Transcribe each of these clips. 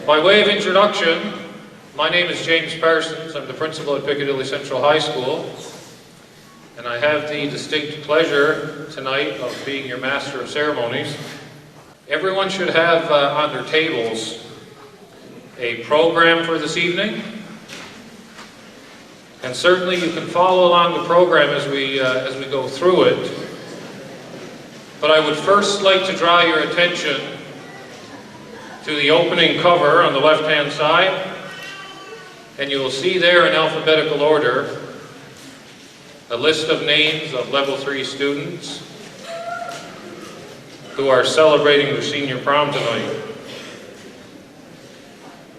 By way of introduction, my name is James Parsons. I'm the principal at Piccadilly Central High School, and I have the distinct pleasure tonight of being your Master of Ceremonies. Everyone should have on their tables a program for this evening, and certainly you can follow along the program as we go through it. But I would first like to draw your attention to the opening cover on the left-hand side, and you will see there in alphabetical order a list of names of Level 3 students who are celebrating their senior prom tonight.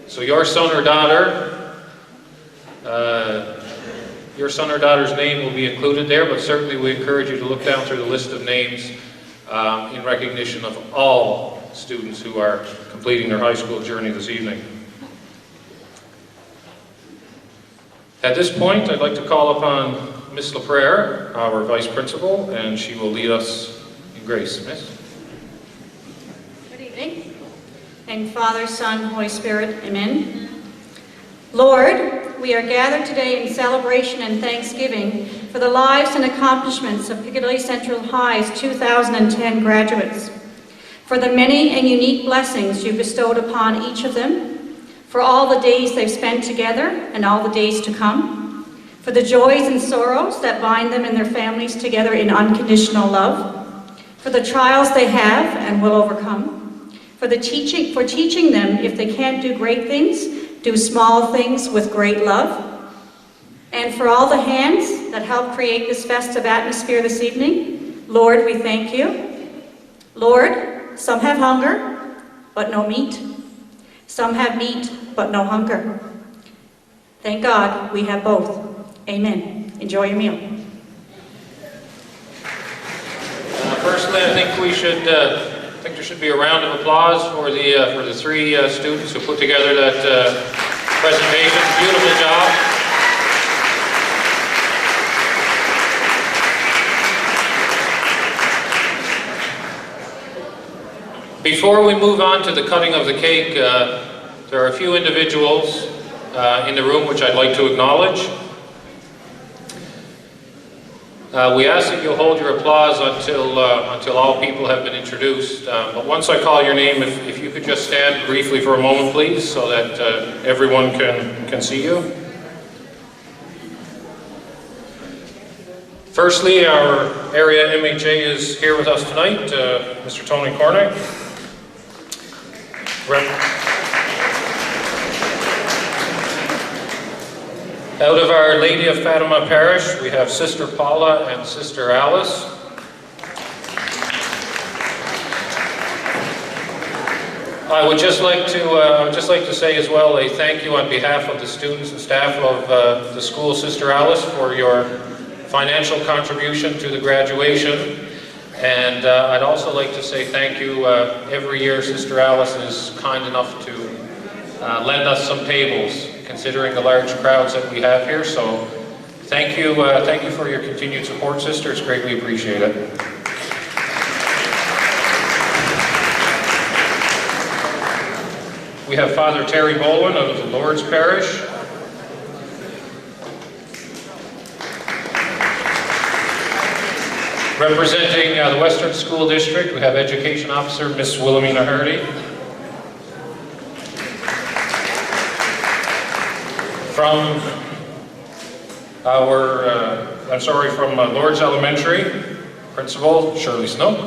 So your son or daughter's name will be included there, but certainly we encourage you to look down through the list of names in recognition of all students who are completing their high school journey this evening. At this point, I'd like to call upon Miss LaPrere, our Vice Principal, and she will lead us in grace. Miss? Good evening. And Father, Son, Holy Spirit, amen. Lord, we are gathered today in celebration and thanksgiving for the lives and accomplishments of Piccadilly Central High's 2010 graduates, for the many and unique blessings you bestowed upon each of them, for all the days they've spent together and all the days to come, for the joys and sorrows that bind them and their families together in unconditional love, for the trials they have and will overcome, for teaching them if they can't do great things, do small things with great love, and for all the hands that help create this festive atmosphere this evening. Lord, we thank you. Lord, some have hunger, but no meat. Some have meat, but no hunger. Thank God we have both. Amen. Enjoy your meal. Firstly, I think there should be a round of applause for the three students who put together that presentation. Beautiful job. Before we move on to the cutting of the cake, there are a few individuals in the room which I'd like to acknowledge. We ask that you'll hold your applause until all people have been introduced. But once I call your name, if you could just stand briefly for a moment, please, so that everyone can see you. Firstly, our area MHA is here with us tonight, Mr. Tony Cornick. Out of Our Lady of Fatima Parish, we have Sister Paula and Sister Alice. I would just like to say as well a thank you on behalf of the students and staff of the school, Sister Alice, for your financial contribution to the graduation. And I'd also like to say thank you. Every year Sister Alice is kind enough to lend us some tables, considering the large crowds that we have here. So thank you for your continued support, Sister. It's greatly appreciated. We have Father Terry Bolin out of the Lourdes Parish. Representing the Western School District, we have Education Officer Miss Wilhelmina Hardy. From Lourdes Elementary, Principal Shirley Snook.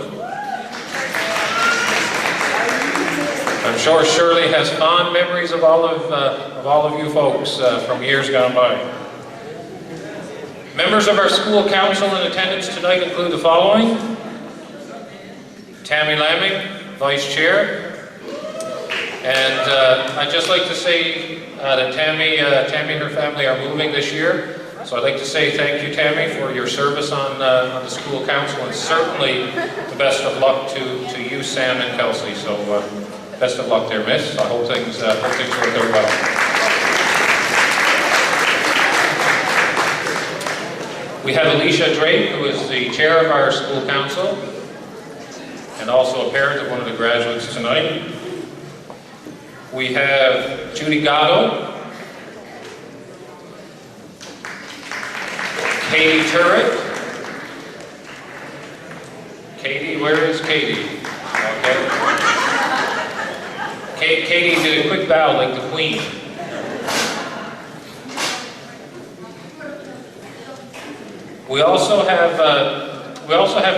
I'm sure Shirley has fond memories of all of you folks from years gone by. Members of our school council in attendance tonight include the following: Tammy Lamming, Vice Chair. And I'd just like to say that Tammy and her family are moving this year. So I'd like to say thank you, Tammy, for your service on the school council, and certainly the best of luck to you, Sam, and Kelsey. So best of luck there, Miss. I hope things work out well. We have Alicia Drake, who is the chair of our school council. and also a parent of one of the graduates tonight. We have Judy Gatto, Katie Turret. Katie, where is Katie? Okay. Katie did a quick bow like the Queen. We also have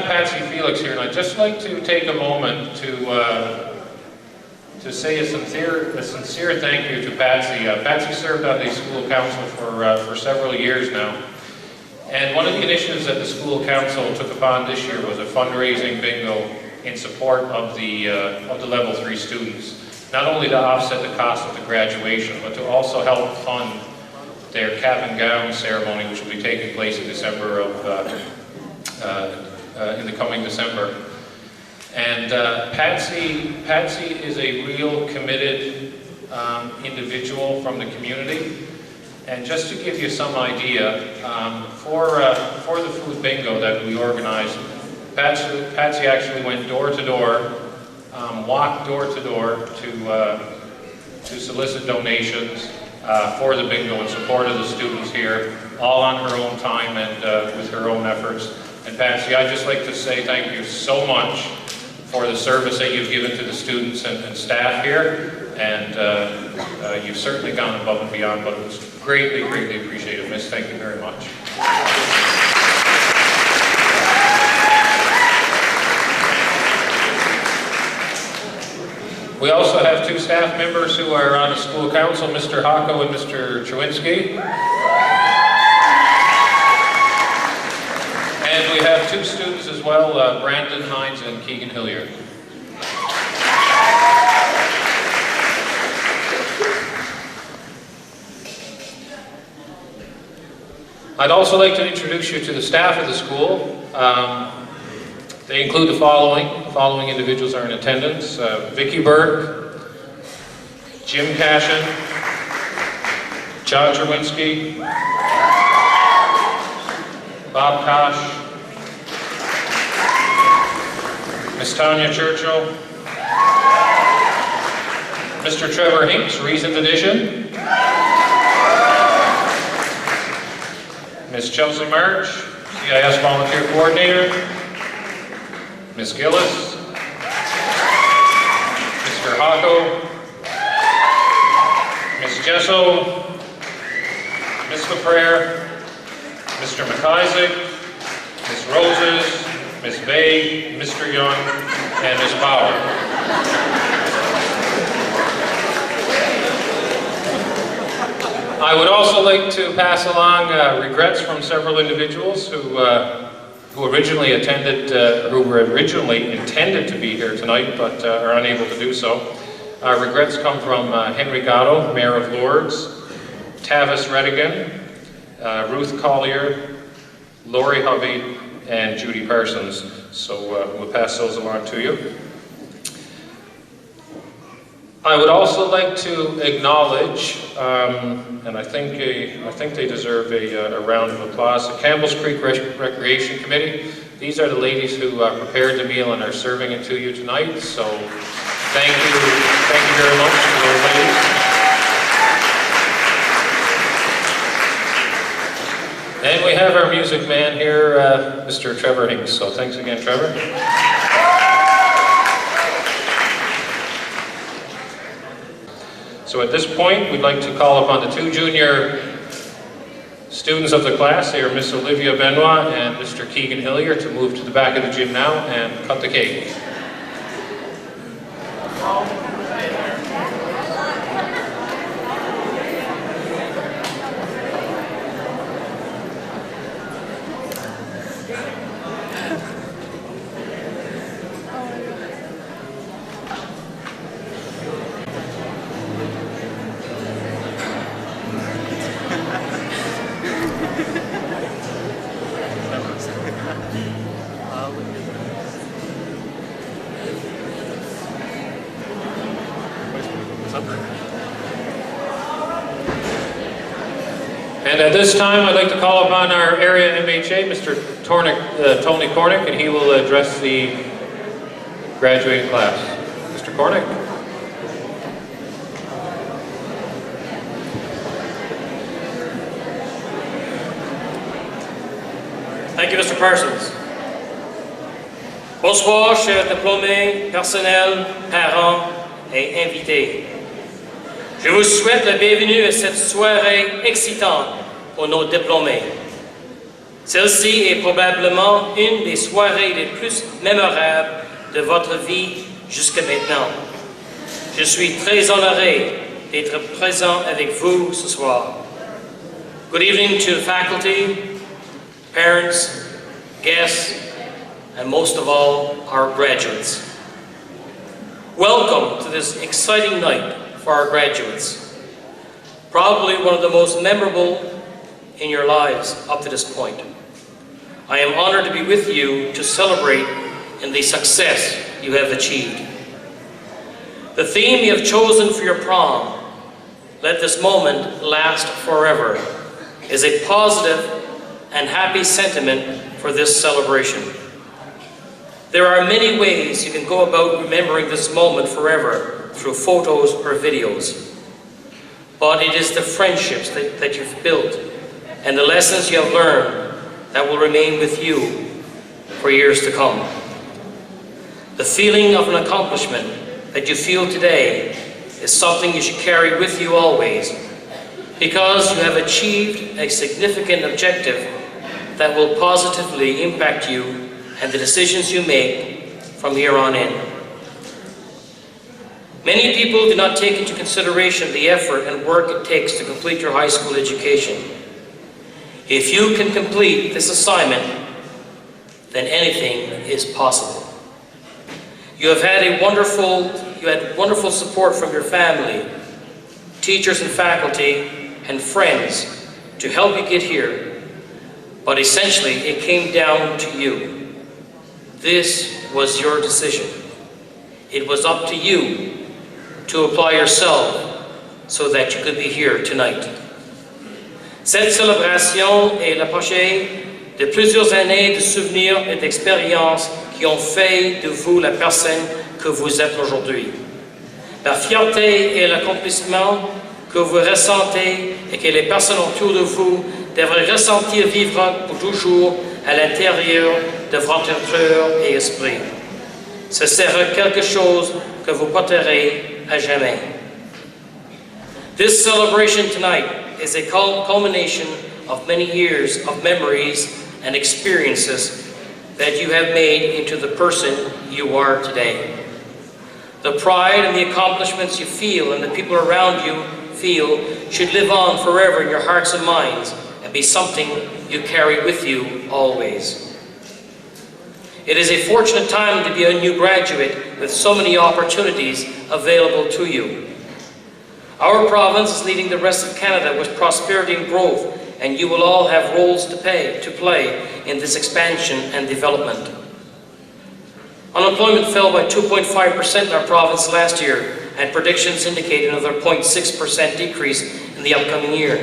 Patsy Felix here, and I'd just like to take a moment to say a sincere thank you to Patsy. Patsy served on the school council for several years now, and one of the initiatives that the school council took upon this year was a fundraising bingo in support of the Level 3 students, not only to offset the cost of the graduation, but to also help fund their cap and gown ceremony, which will be taking place in December in the coming December. And Patsy is a real committed individual from the community. And just to give you some idea, for the food bingo that we organized, Patsy actually went door to door, walked door to door to solicit donations for the bingo in support of the students here, all on her own time and with her own efforts. And Patsy, I'd just like to say thank you so much for the service that you've given to the students and staff here. And you've certainly gone above and beyond, but it was greatly, greatly appreciated, Miss. Thank you very much. We also have two staff members who are on the school council, Mr. Hocko and Mr. Chewinski. And we have two students as well, Brandon Hines and Keegan Hilliard. I'd also like to introduce you to the staff of the school. They include the following. The following individuals are in attendance. Vicki Burke, Jim Cashin, John Chewinski, Bob Kosh, Miss Tanya Churchill, Mr. Trevor Hinks, recent addition, Miss Chelsea March, CIS Volunteer Coordinator, Miss Gillis, Mr. Hocko, Miss Jesso, Miss LaPrere, Mr. McIsaac, Miss Roses, Miss Bay, Mr. Young, and Miss Bauer. I would also like to pass along regrets from several individuals who were originally intended to be here tonight, but are unable to do so. Regrets come from Henry Gatto, Mayor of Lourdes, Tavis Redigan, Ruth Collier, Lori Hovey, and Judy Parsons. So we'll pass those along to you. I would also like to acknowledge, and I think they deserve a round of applause, the Campbell's Creek Recreation Committee. These are the ladies who prepared the meal and are serving it to you tonight. So thank you very much to those ladies. And we have our music man here, Mr. Trevor Hinks. So thanks again, Trevor. So at this point, we'd like to call upon the two junior students of the class. They are Miss Olivia Benoit and Mr. Keegan Hilliard to move to the back of the gym now and cut the cake. And at this time, I'd like to call upon our area MHA, Mr. Tony Cornick, and he will address the graduating class. Mr. Cornick. Thank you, Mr. Parsons. Bonsoir, chers diplômés, personnel, parents et invités. Je vous souhaite la bienvenue à cette soirée excitante pour nos diplômés. Celle-ci est probablement une des soirées les plus mémorables de votre vie jusqu'à maintenant. Je suis très honoré d'être présent avec vous ce soir. Good evening to the faculty, parents, guests, and most of all, our graduates. Welcome to this exciting night for our graduates. Probably one of the most memorable in your lives up to this point. I am honored to be with you to celebrate in the success you have achieved. The theme you have chosen for your prom, "Let this moment last forever," is a positive and happy sentiment for this celebration. There are many ways you can go about remembering this moment forever through photos or videos. But it is the friendships that you've built and the lessons you have learned that will remain with you for years to come. The feeling of an accomplishment that you feel today is something you should carry with you always, because you have achieved a significant objective that will positively impact you and the decisions you make from here on in. Many people do not take into consideration the effort and work it takes to complete your high school education. If you can complete this assignment, then anything is possible. You had wonderful support from your family, teachers and faculty, and friends to help you get here, but essentially it came down to you. This was your decision. It was up to you to apply yourself so that you could be here tonight. Cette célébration est l'apogée de plusieurs années de souvenirs et d'expériences qui ont fait de vous la personne que vous êtes aujourd'hui. La fierté et l'accomplissement que vous ressentez et que les personnes autour de vous devraient ressentir vivre pour toujours à l'intérieur de votre cœur et esprit. Ce sera quelque chose que vous porterez à jamais. This celebration tonight is a culmination of many years of memories and experiences that you have made into the person you are today. The pride and the accomplishments you feel and the people around you feel should live on forever in your hearts and minds and be something you carry with you always. It is a fortunate time to be a new graduate with so many opportunities available to you. Our province is leading the rest of Canada with prosperity and growth, and you will all have roles to play in this expansion and development. Unemployment fell by 2.5% in our province last year, and predictions indicate another 0.6% decrease in the upcoming year.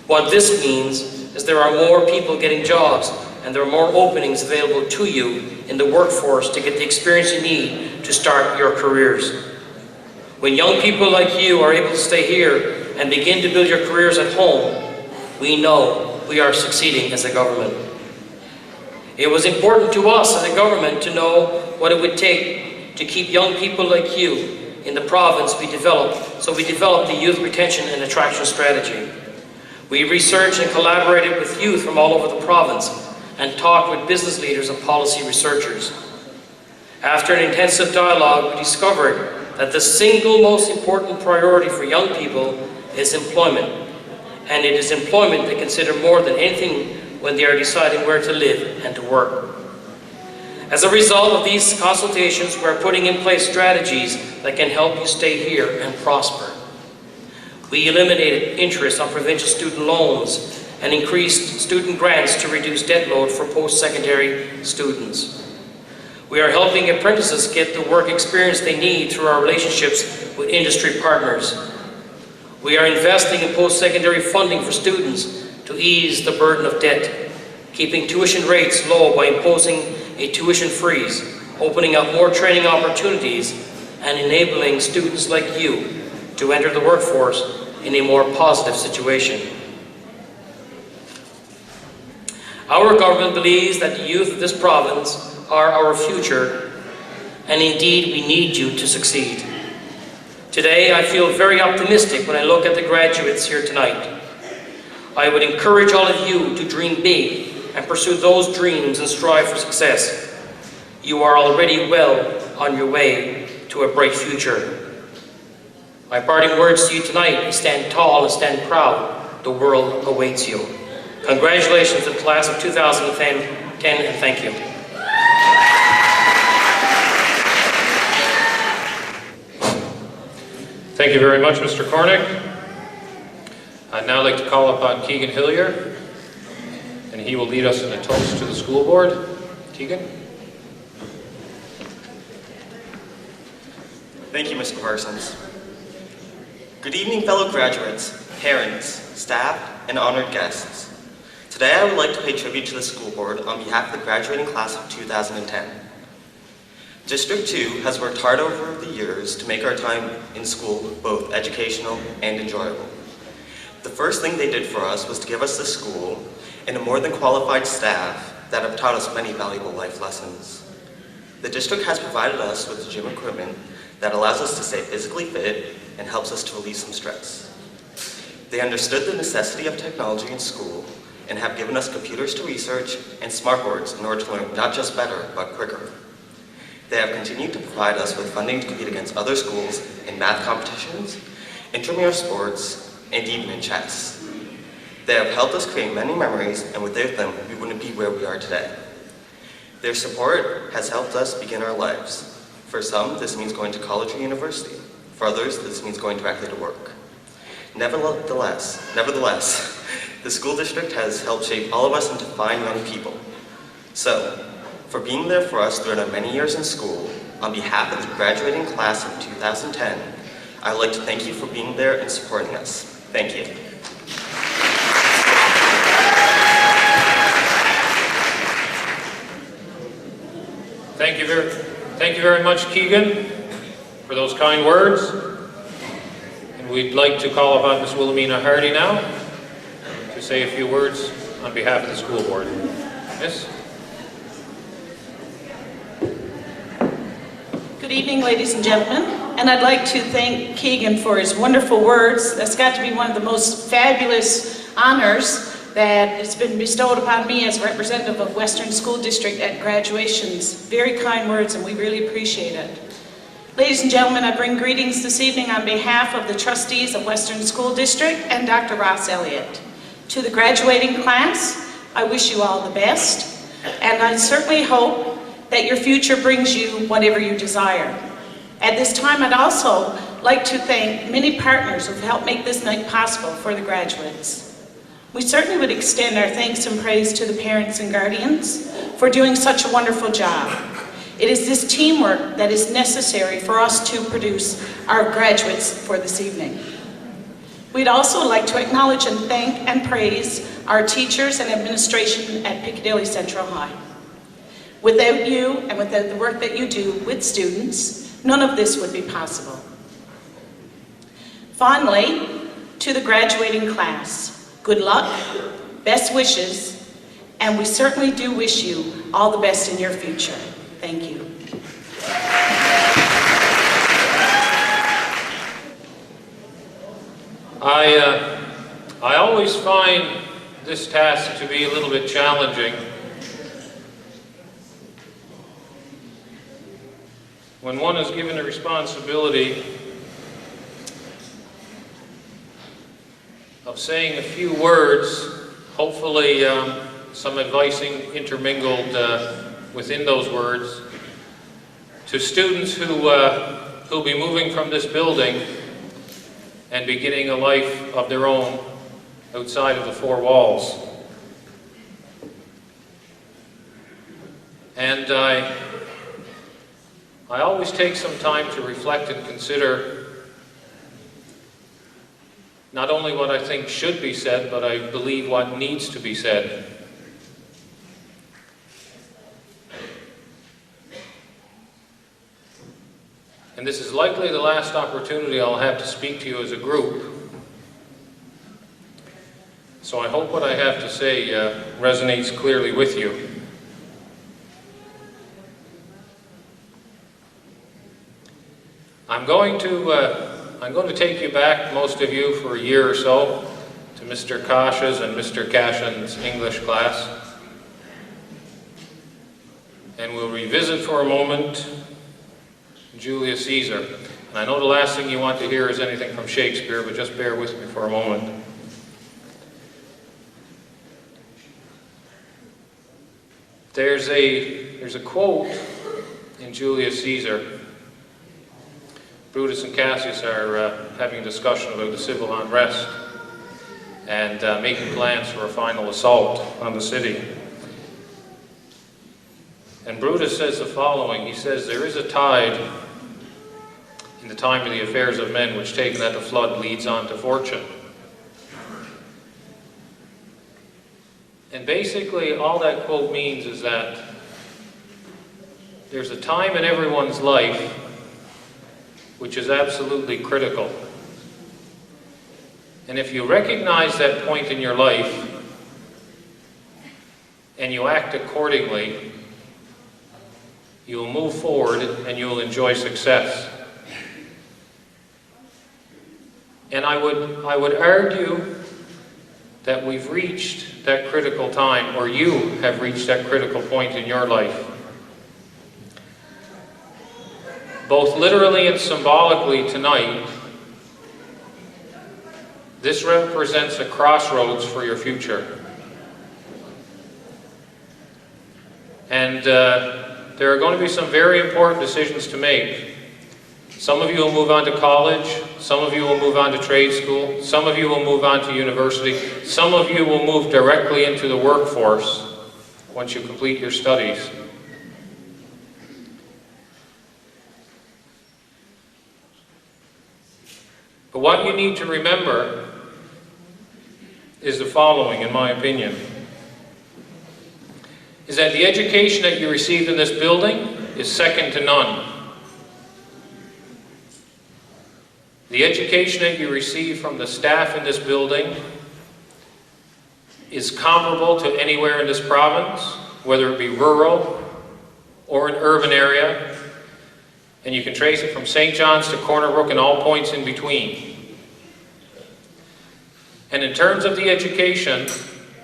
What this means is there are more people getting jobs, and there are more openings available to you in the workforce to get the experience you need to start your careers. When young people like you are able to stay here and begin to build your careers at home, we know we are succeeding as a government. It was important to us as a government to know what it would take to keep young people like you in the province so we developed the Youth Retention and Attraction Strategy. We researched and collaborated with youth from all over the province and talked with business leaders and policy researchers. After an intensive dialogue, we discovered that the single most important priority for young people is employment. And it is employment they consider more than anything when they are deciding where to live and to work. As a result of these consultations, we are putting in place strategies that can help you stay here and prosper. We eliminated interest on provincial student loans and increased student grants to reduce debt load for post-secondary students. We are helping apprentices get the work experience they need through our relationships with industry partners. We are investing in post-secondary funding for students to ease the burden of debt, keeping tuition rates low by imposing a tuition freeze, opening up more training opportunities and enabling students like you to enter the workforce in a more positive situation. Our government believes that the youth of this province are our future, and indeed we need you to succeed. Today I feel very optimistic when I look at the graduates here tonight. I would encourage all of you to dream big and pursue those dreams and strive for success. You are already well on your way to a bright future. My parting words to you tonight is stand tall and stand proud. The world awaits you. Congratulations to the class of 2010 and thank you. Thank you very much, Mr. Cornick. I'd now like to call upon Keegan Hillier, and he will lead us in a toast to the school board. Keegan? Thank you, Mr. Parsons. Good evening, fellow graduates, parents, staff, and honored guests. Today I would like to pay tribute to the school board on behalf of the graduating class of 2010. District 2 has worked hard over the years to make our time in school both educational and enjoyable. The first thing they did for us was to give us the school and a more than qualified staff that have taught us many valuable life lessons. The district has provided us with gym equipment that allows us to stay physically fit and helps us to relieve some stress. They understood the necessity of technology in school and have given us computers to research and smartboards in order to learn not just better, but quicker. They have continued to provide us with funding to compete against other schools in math competitions, intramural sports, and even in chess. They have helped us create many memories, and without them, we wouldn't be where we are today. Their support has helped us begin our lives. For some, this means going to college or university. For others, this means going directly to work. Nevertheless, the school district has helped shape all of us into fine young people. So, for being there for us throughout our many years in school, on behalf of the graduating class of 2010, I would like to thank you for being there and supporting us. Thank you. Thank you very much, Keegan, for those kind words. And we'd like to call upon Ms. Wilhelmina Hardy now to say a few words on behalf of the school board. Miss? Good evening, ladies and gentlemen, and I'd like to thank Keegan for his wonderful words. That's got to be one of the most fabulous honors that has been bestowed upon me as representative of Western School District at graduations. Very kind words, and we really appreciate it. Ladies and gentlemen, I bring greetings this evening on behalf of the trustees of Western School District and Dr. Ross Elliott. To the graduating class, I wish you all the best, and I certainly hope that your future brings you whatever you desire. At this time, I'd also like to thank many partners who've helped make this night possible for the graduates. We certainly would extend our thanks and praise to the parents and guardians for doing such a wonderful job. It is this teamwork that is necessary for us to produce our graduates for this evening. We'd also like to acknowledge and thank and praise our teachers and administration at Piccadilly Central High. Without you and without the work that you do with students, none of this would be possible. Finally, to the graduating class, good luck, best wishes, and we certainly do wish you all the best in your future. Thank you. I always find this task to be a little bit challenging. When one is given a responsibility of saying a few words, hopefully some advising intermingled within those words, to students who'll be moving from this building and beginning a life of their own outside of the four walls. And I always take some time to reflect and consider not only what I think should be said, but I believe what needs to be said. and this is likely the last opportunity I'll have to speak to you as a group. So I hope what I have to say resonates clearly with you. I'm going to take you back, most of you, for a year or so to Mr. Kosh's and Mr. Cashin's English class. And we'll revisit for a moment Julius Caesar. And I know the last thing you want to hear is anything from Shakespeare, but just bear with me for a moment. There's a quote in Julius Caesar. Brutus and Cassius are having a discussion about the civil unrest and making plans for a final assault on the city. And Brutus says the following. He says, "There is a tide in the time of the affairs of men, which taken at the flood leads on to fortune." And basically all that quote means is that there's a time in everyone's life which is absolutely critical. And if you recognize that point in your life and you act accordingly, you'll move forward and you'll enjoy success. And I would argue that we've reached that critical time, or you have reached that critical point in your life. Both literally and symbolically tonight, this represents a crossroads for your future. And there are going to be some very important decisions to make. Some of you will move on to college, some of you will move on to trade school, some of you will move on to university, some of you will move directly into the workforce once you complete your studies. But what you need to remember is the following, in my opinion, is that the education that you received in this building is second to none. The education that you receive from the staff in this building is comparable to anywhere in this province, whether it be rural or an urban area, and you can trace it from St. John's to Corner Brook and all points in between. And in terms of the education,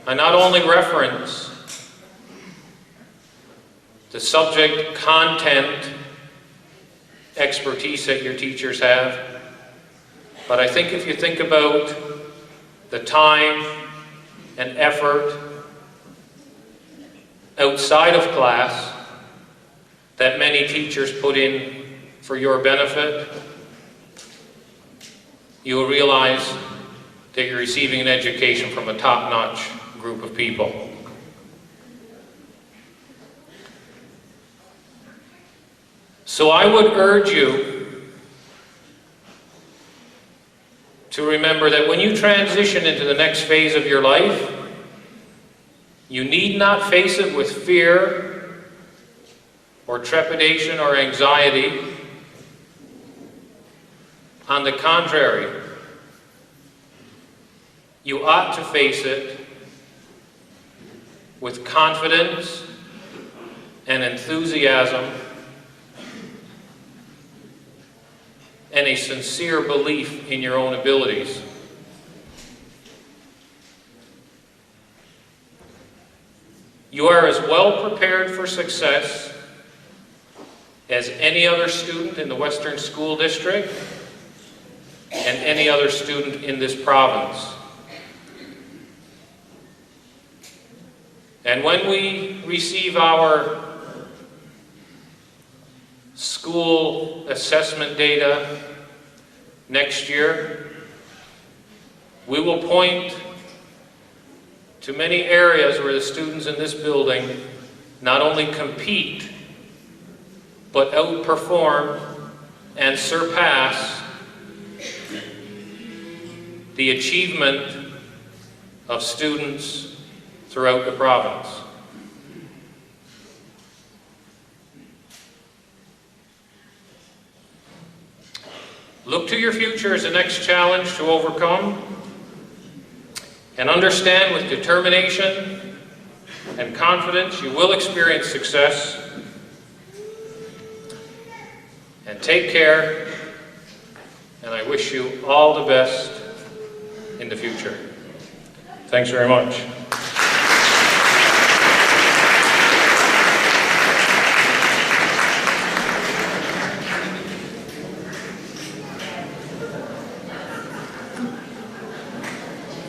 I not only reference the subject content expertise that your teachers have, but I think if you think about the time and effort outside of class that many teachers put in for your benefit, you will realize that you're receiving an education from a top-notch group of people. So I would urge you to remember that when you transition into the next phase of your life, you need not face it with fear or trepidation or anxiety. On the contrary, you ought to face it with confidence and enthusiasm and a sincere belief in your own abilities. You are as well prepared for success as any other student in the Western School District and any other student in this province. And when we receive our school assessment data next year, we will point to many areas where the students in this building not only compete, but outperform and surpass the achievement of students throughout the province. Look to your future as the next challenge to overcome, and understand with determination and confidence you will experience success. And take care, and I wish you all the best in the future. Thanks very much.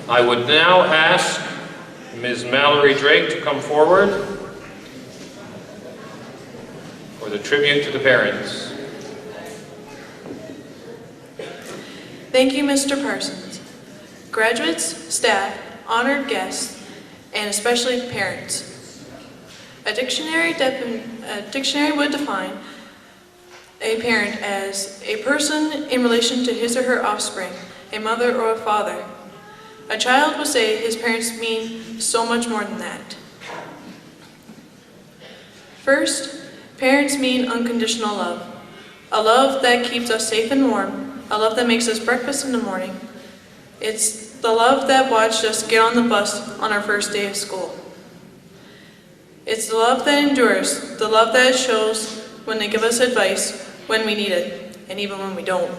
I would now ask Ms. Mallory Drake to come forward for the tribute to the parents. Thank you, Mr. Parsons. Graduates, staff, honored guests, and especially parents. A dictionary would define a parent as a person in relation to his or her offspring, a mother or a father. A child will say his parents mean so much more than that. First, parents mean unconditional love. A love that keeps us safe and warm. A love that makes us breakfast in the morning. It's the love that watched us get on the bus on our first day of school. It's the love that endures, the love that shows when they give us advice when we need it, and even when we don't.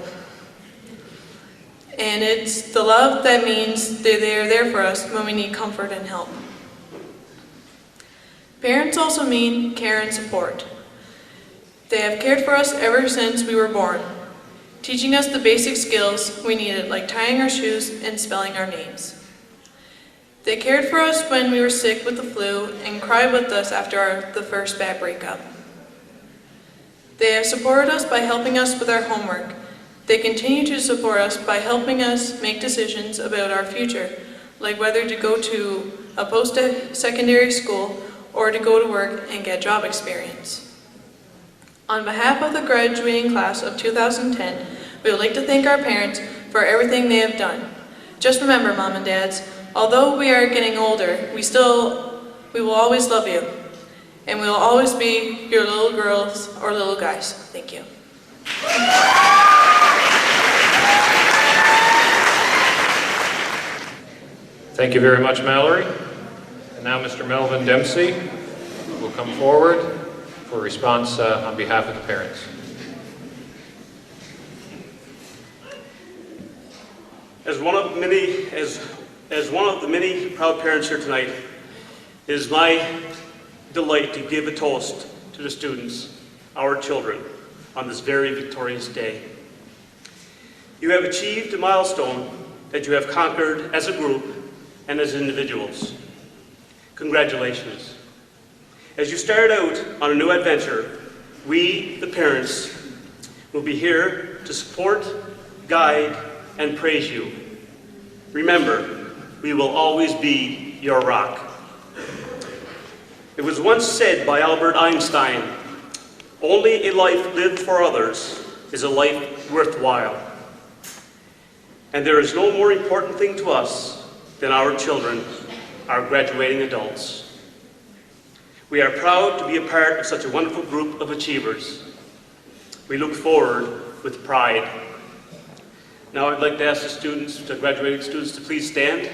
And it's the love that means they're there for us when we need comfort and help. Parents also mean care and support. They have cared for us ever since we were born, teaching us the basic skills we needed, like tying our shoes and spelling our names. They cared for us when we were sick with the flu and cried with us after the first bad breakup. They have supported us by helping us with our homework. They continue to support us by helping us make decisions about our future, like whether to go to a post-secondary school or to go to work and get job experience. On behalf of the graduating class of 2010, we would like to thank our parents for everything they have done. Just remember, Mom and Dads, although we are getting older, we will always love you, and we will always be your little girls or little guys. Thank you. Thank you very much, Mallory. And now Mr. Melvin Dempsey will come forward for a response on behalf of the parents. As one of the many proud parents here tonight, it is my delight to give a toast to the students, our children, on this very victorious day. You have achieved a milestone that you have conquered as a group and as individuals. Congratulations. As you start out on a new adventure, we, the parents, will be here to support, guide, and praise you. Remember, we will always be your rock. It was once said by Albert Einstein, only a life lived for others is a life worthwhile. And there is no more important thing to us than our children, our graduating adults. We are proud to be a part of such a wonderful group of achievers. We look forward with pride. Now I'd like to ask the graduating students to please stand.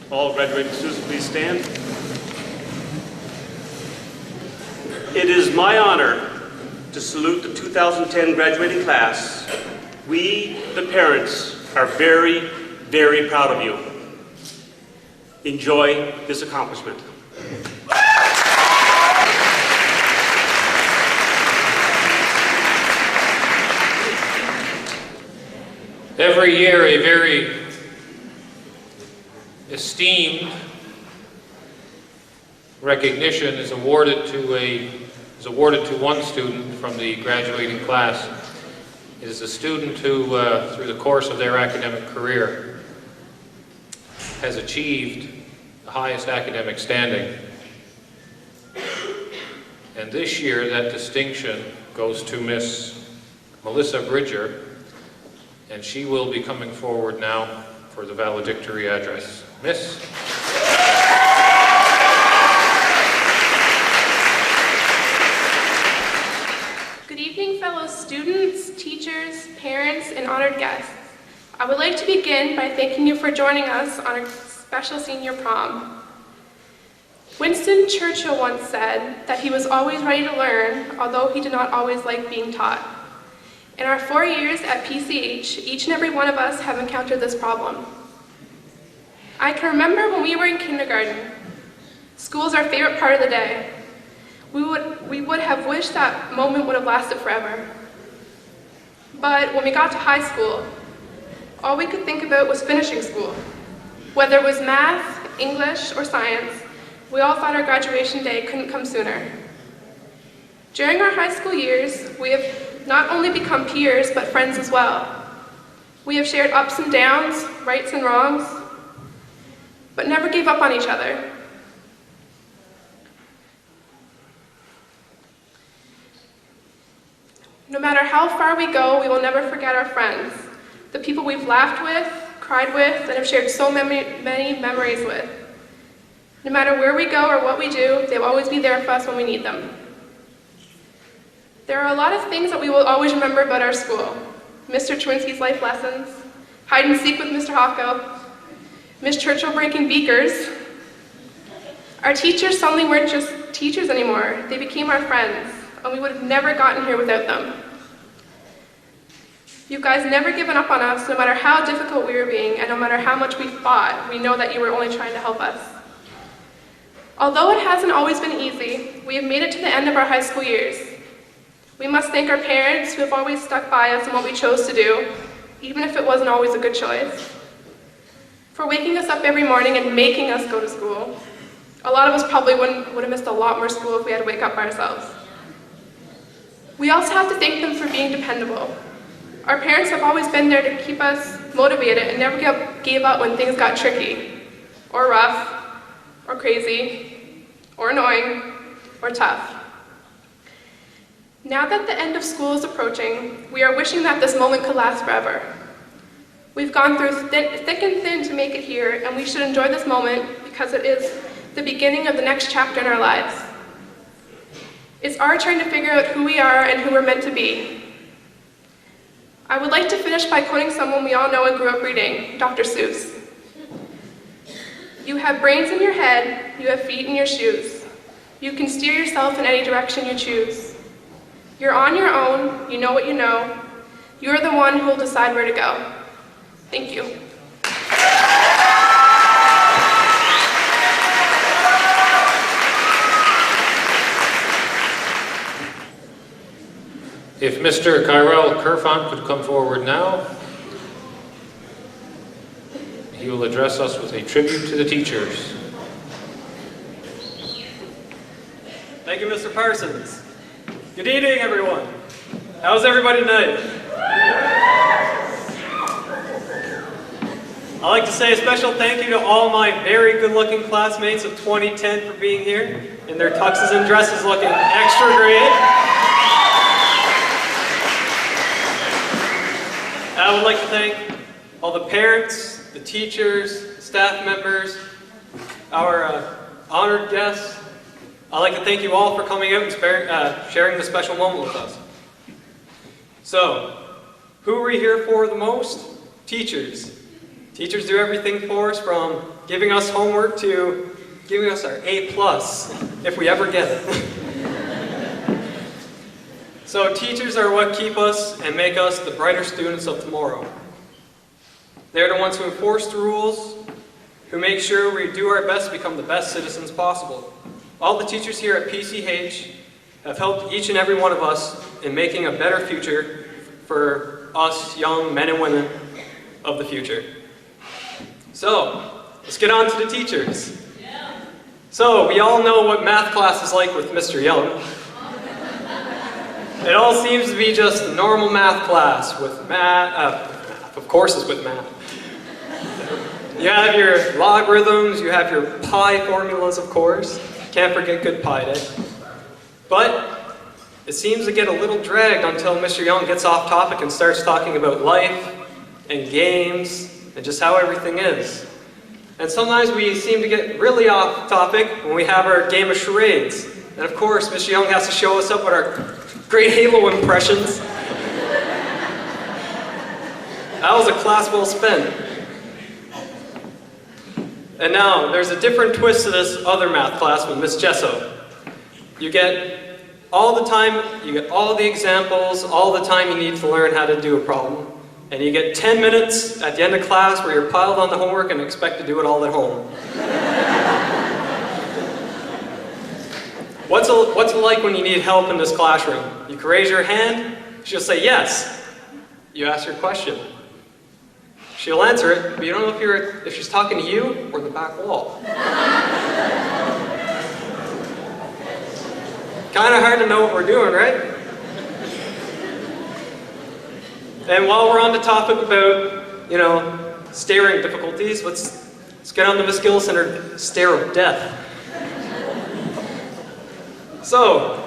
All graduating students, please stand. It is my honor to salute the 2010 graduating class. We, the parents, are very, very proud of you. Enjoy this accomplishment. Every year, a very esteemed recognition is awarded to one student from the graduating class. It is a student who, through the course of their academic career, has achieved the highest academic standing. And this year, that distinction goes to Miss Melissa Bridger, and she will be coming forward now for the valedictory address. Miss? Good evening, fellow fellow students, teachers, parents, and honored guests. I would like to begin by thanking you for joining us on our special senior prom. Winston Churchill once said that he was always ready to learn, although he did not always like being taught. In our 4 years at PCH, each and every one of us have encountered this problem. I can remember when we were in kindergarten. School is our favorite part of the day. We would have wished that moment would have lasted forever. But when we got to high school, all we could think about was finishing school. Whether it was math, English, or science, we all thought our graduation day couldn't come sooner. During our high school years, we have not only become peers, but friends as well. We have shared ups and downs, rights and wrongs, but never gave up on each other. No matter how far we go, we will never forget our friends, the people we've laughed with, cried with, and have shared so many memories with. No matter where we go or what we do, they'll always be there for us when we need them. There are a lot of things that we will always remember about our school. Mr. Chwinski's life lessons, hide and seek with Mr. Hocko, Miss Churchill breaking beakers. Our teachers suddenly weren't just teachers anymore. They became our friends, and we would have never gotten here without them. You guys never given up on us, no matter how difficult we were being, and no matter how much we fought, we know that you were only trying to help us. Although it hasn't always been easy, we have made it to the end of our high school years. We must thank our parents who have always stuck by us in what we chose to do, even if it wasn't always a good choice. For waking us up every morning and making us go to school. A lot of us probably would have missed a lot more school if we had to wake up by ourselves. We also have to thank them for being dependable. Our parents have always been there to keep us motivated and never gave up when things got tricky, or rough, or crazy, or annoying, or tough. Now that the end of school is approaching, we are wishing that this moment could last forever. We've gone through thick and thin to make it here, and we should enjoy this moment because it is the beginning of the next chapter in our lives. It's our turn to figure out who we are and who we're meant to be. I would like to finish by quoting someone we all know and grew up reading, Dr. Seuss. You have brains in your head, you have feet in your shoes. You can steer yourself in any direction you choose. You're on your own, you know what you know. You're the one who will decide where to go. Thank you. If Mr. Kyrell Kerfont could come forward now, he will address us with a tribute to the teachers. Thank you, Mr. Parsons. Good evening, everyone. How's everybody tonight? I'd like to say a special thank you to all my very good-looking classmates of 2010 for being here, in their tuxes and dresses looking extra great. I would like to thank all the parents, the teachers, staff members, our honored guests. I'd like to thank you all for coming out and sharing this special moment with us. So, who are we here for the most? Teachers. Teachers do everything for us, from giving us homework to giving us our A+, if we ever get it. So teachers are what keep us and make us the brighter students of tomorrow. They're the ones who enforce the rules, who make sure we do our best to become the best citizens possible. All the teachers here at PCH have helped each and every one of us in making a better future for us young men and women of the future. So, let's get on to the teachers. So, we all know what math class is like with Mr. Young. It all seems to be just a normal math class with math, of course it's with math. You have your logarithms, you have your pi formulas, of course. Can't forget good pi day. But it seems to get a little dragged until Mr. Young gets off topic and starts talking about life and games and just how everything is. And sometimes we seem to get really off topic when we have our game of charades. And of course, Mr. Young has to show us up with our Great Halo impressions. That was a class well spent. And now, there's a different twist to this other math class with Miss Jesso. You get all the time, you get all the examples, all the time you need to learn how to do a problem. And you get 10 minutes at the end of class where you're piled on the homework and expect to do it all at home. What's it like when you need help in this classroom? You can raise your hand, she'll say yes. You ask her question. She'll answer it, but you don't know if she's talking to you or the back wall. Kind of hard to know what we're doing, right? And while we're on the topic about, staring difficulties, let's get on to Miss Gillis and her stare of death. So,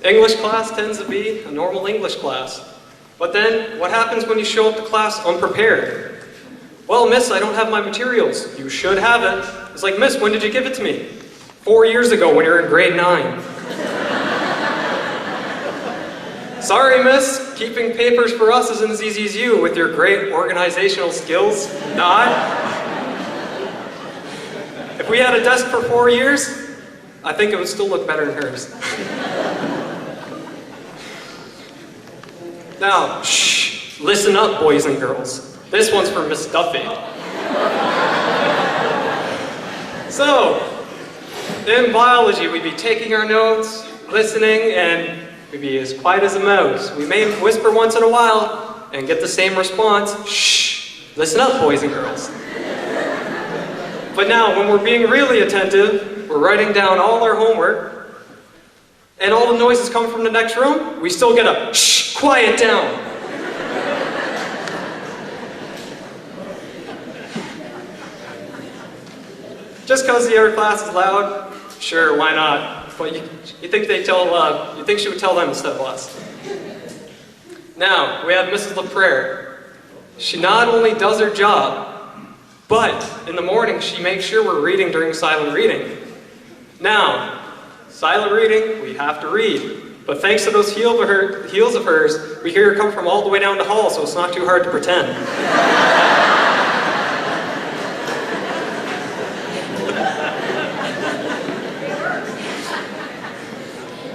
English class tends to be a normal English class. But then, what happens when you show up to class unprepared? Well, miss, I don't have my materials. You should have it. It's like, miss, when did you give it to me? 4 years ago when you were in grade 9. Sorry, miss, keeping papers for us isn't as easy as you with your great organizational skills. Not. If we had a desk for 4 years, I think it would still look better than hers. Now, shh, listen up, boys and girls. This one's for Miss Duffy. So, in biology, we'd be taking our notes, listening, and we'd be as quiet as a mouse. We may whisper once in a while and get the same response. Shh, listen up, boys and girls. But now, when we're being really attentive, we're writing down all our homework, and all the noises come from the next room, we still get a shh, quiet down. Just because the other class is loud, sure, why not? But you think she would tell them instead of us. Now, we have Mrs. LaPrere. She not only does her job, but in the morning she makes sure we're reading during silent reading. Now, silent reading, we have to read. But thanks to those heels of hers, we hear her come from all the way down the hall, so it's not too hard to pretend.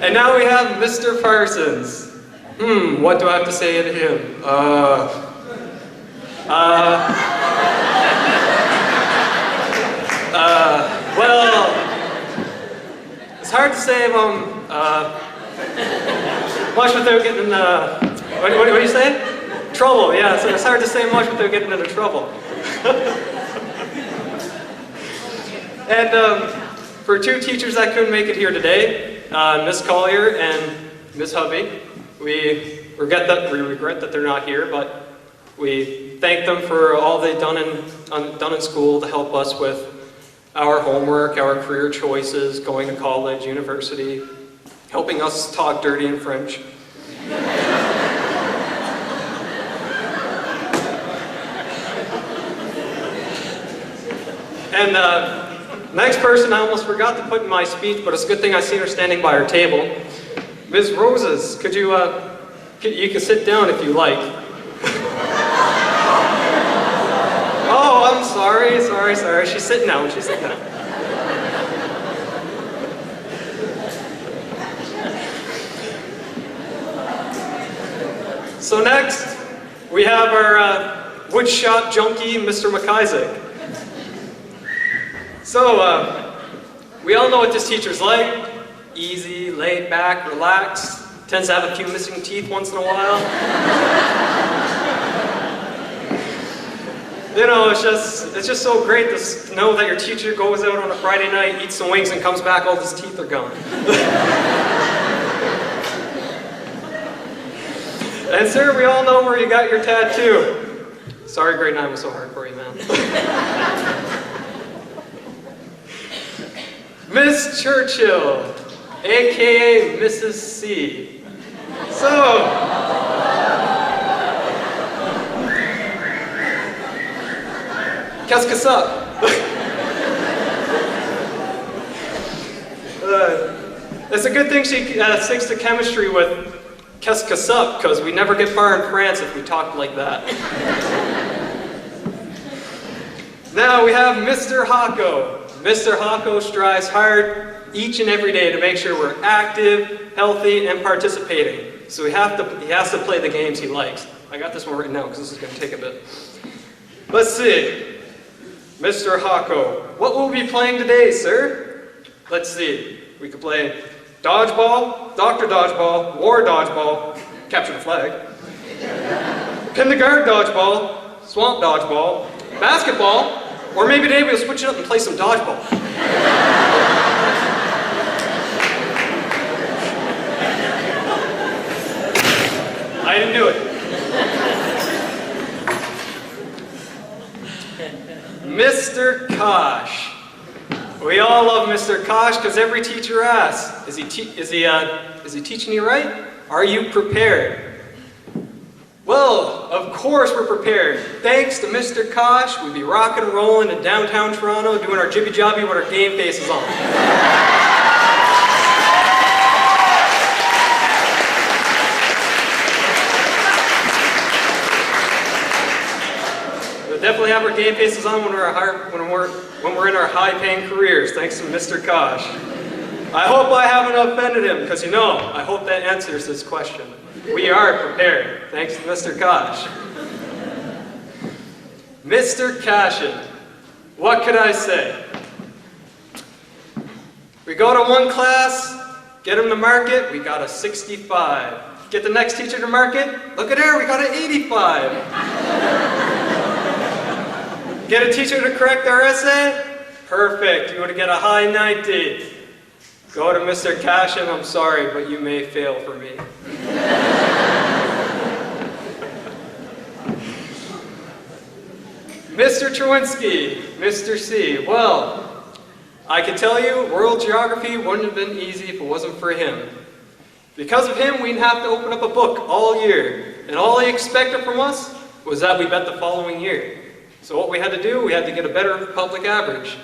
And now we have Mr. Parsons. What do I have to say to him? Well, it's hard to say much without getting in, what do you say? Trouble, yeah, so it's hard to say much without getting into trouble. And for two teachers that couldn't make it here today, Miss Collier and Miss Hubby, we regret that they're not here, but we thank them for all they've done in school to help us with our homework, our career choices, going to college, university, helping us talk dirty in French. And next person I almost forgot to put in my speech, but it's a good thing I seen her standing by her table. Ms. Roses, could you can sit down if you like. Oh, I'm sorry. She's sitting down. So next, we have our woodshop junkie, Mr. McIsaac. So, we all know what this teacher's like. Easy, laid back, relaxed. Tends to have a few missing teeth once in a while. It's just so great to know that your teacher goes out on a Friday night, eats some wings, and comes back, all his teeth are gone. And sir, we all know where you got your tattoo. Sorry grade 9 was so hard for you, man. Miss Churchill, aka Mrs. C. So, qu'est-ce que ça? It's a good thing she sticks to chemistry with qu'est-ce que ça, because we never get far in France if we talk like that. Now we have Mr. Hako. Mr. Hako strives hard each and every day to make sure we're active, healthy, and participating. So he has to play the games he likes. I got this one right now because this is going to take a bit. Let's see. Mr. Hako, what will we be playing today, sir? Let's see. We could play dodgeball, Dr. Dodgeball, war dodgeball, capture the flag, kindergarten dodgeball, swamp dodgeball, basketball, or maybe today we'll switch it up and play some dodgeball. I didn't do it. Mr. Kosh. We all love Mr. Kosh because every teacher asks, is he teaching you right? Are you prepared? Well, of course we're prepared. Thanks to Mr. Kosh, we'd be rocking and rolling in downtown Toronto doing our jibby-jobby with our game faces on. Definitely have our game faces on when we're in our high-paying careers, thanks to Mr. Kosh. I hope I haven't offended him, because I hope that answers this question. We are prepared, thanks to Mr. Kosh. Mr. Cashin, what could I say? We go to one class, get him to mark it, we got a 65. Get the next teacher to mark it, look at her, we got an 85. Get a teacher to correct our essay? Perfect, you would get a high 90. Go to Mr. Cashin, I'm sorry, but you may fail for me. Mr. Trewinski, Mr. C. Well, I can tell you, world geography wouldn't have been easy if it wasn't for him. Because of him, we'd have to open up a book all year, and all he expected from us was that we bet the following year. So what we had to do, we had to get a better public average.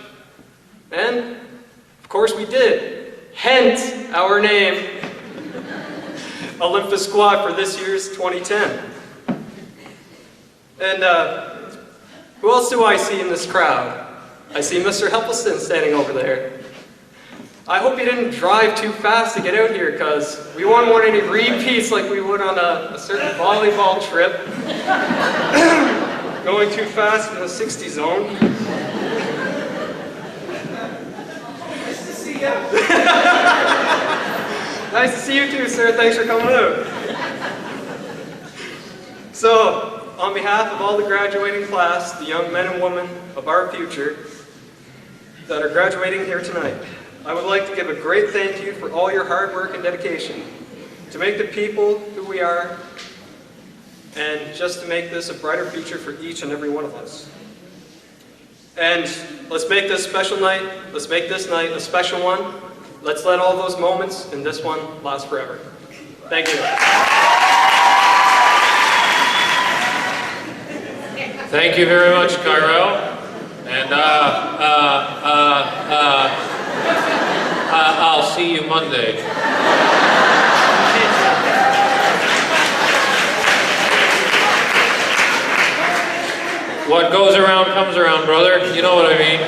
And, of course, we did. Hence, our name, Olympus Squad for this year's 2010. And who else do I see in this crowd? I see Mr. Helpleston standing over there. I hope you didn't drive too fast to get out here, because we wouldn't want any repeats like we would on a certain volleyball trip. Going too fast in the 60 zone. Nice to see you. Nice to see you too, sir. Thanks for coming out. So, on behalf of all the graduating class, the young men and women of our future that are graduating here tonight, I would like to give a great thank you for all your hard work and dedication to make the people who we are, and just to make this a brighter future for each and every one of us. And let's make this special night, let's make this night a special one. Let's let all those moments in this one last forever. Thank you. Thank you very much, Kyrell. And I'll see you Monday. What goes around comes around, brother. You know what I mean.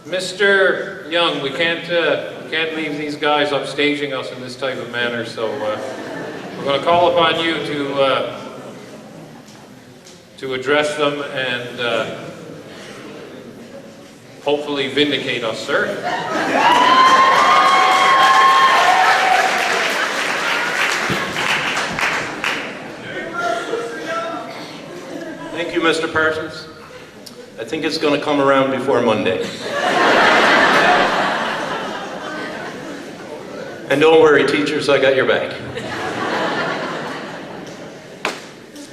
Mr. Young, we can't leave these guys upstaging us in this type of manner, so we're going to call upon you to address them and hopefully vindicate us, sir. Thank you, Mr. Parsons. I think it's going to come around before Monday. And don't worry, teachers, I got your back.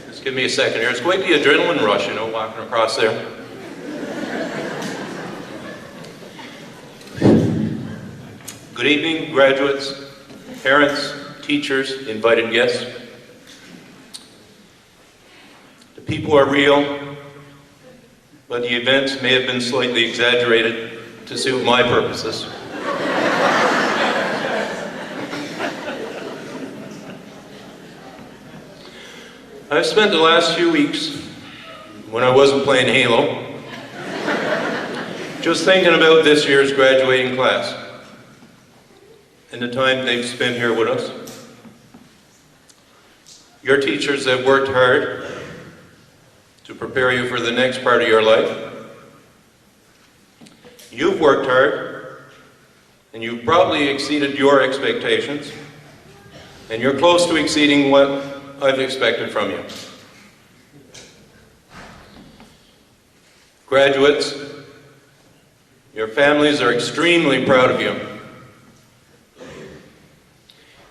Just give me a second here. It's quite the adrenaline rush, you know, walking across there. Good evening, graduates, parents, teachers, invited guests. The people are real, but the events may have been slightly exaggerated. to suit my purposes. I've spent the last few weeks, when I wasn't playing Halo, just thinking about this year's graduating class and the time they've spent here with us. Your teachers have worked hard to prepare you for the next part of your life. You've worked hard, and you've probably exceeded your expectations, and you're close to exceeding what I've expected from you. Graduates, your families are extremely proud of you.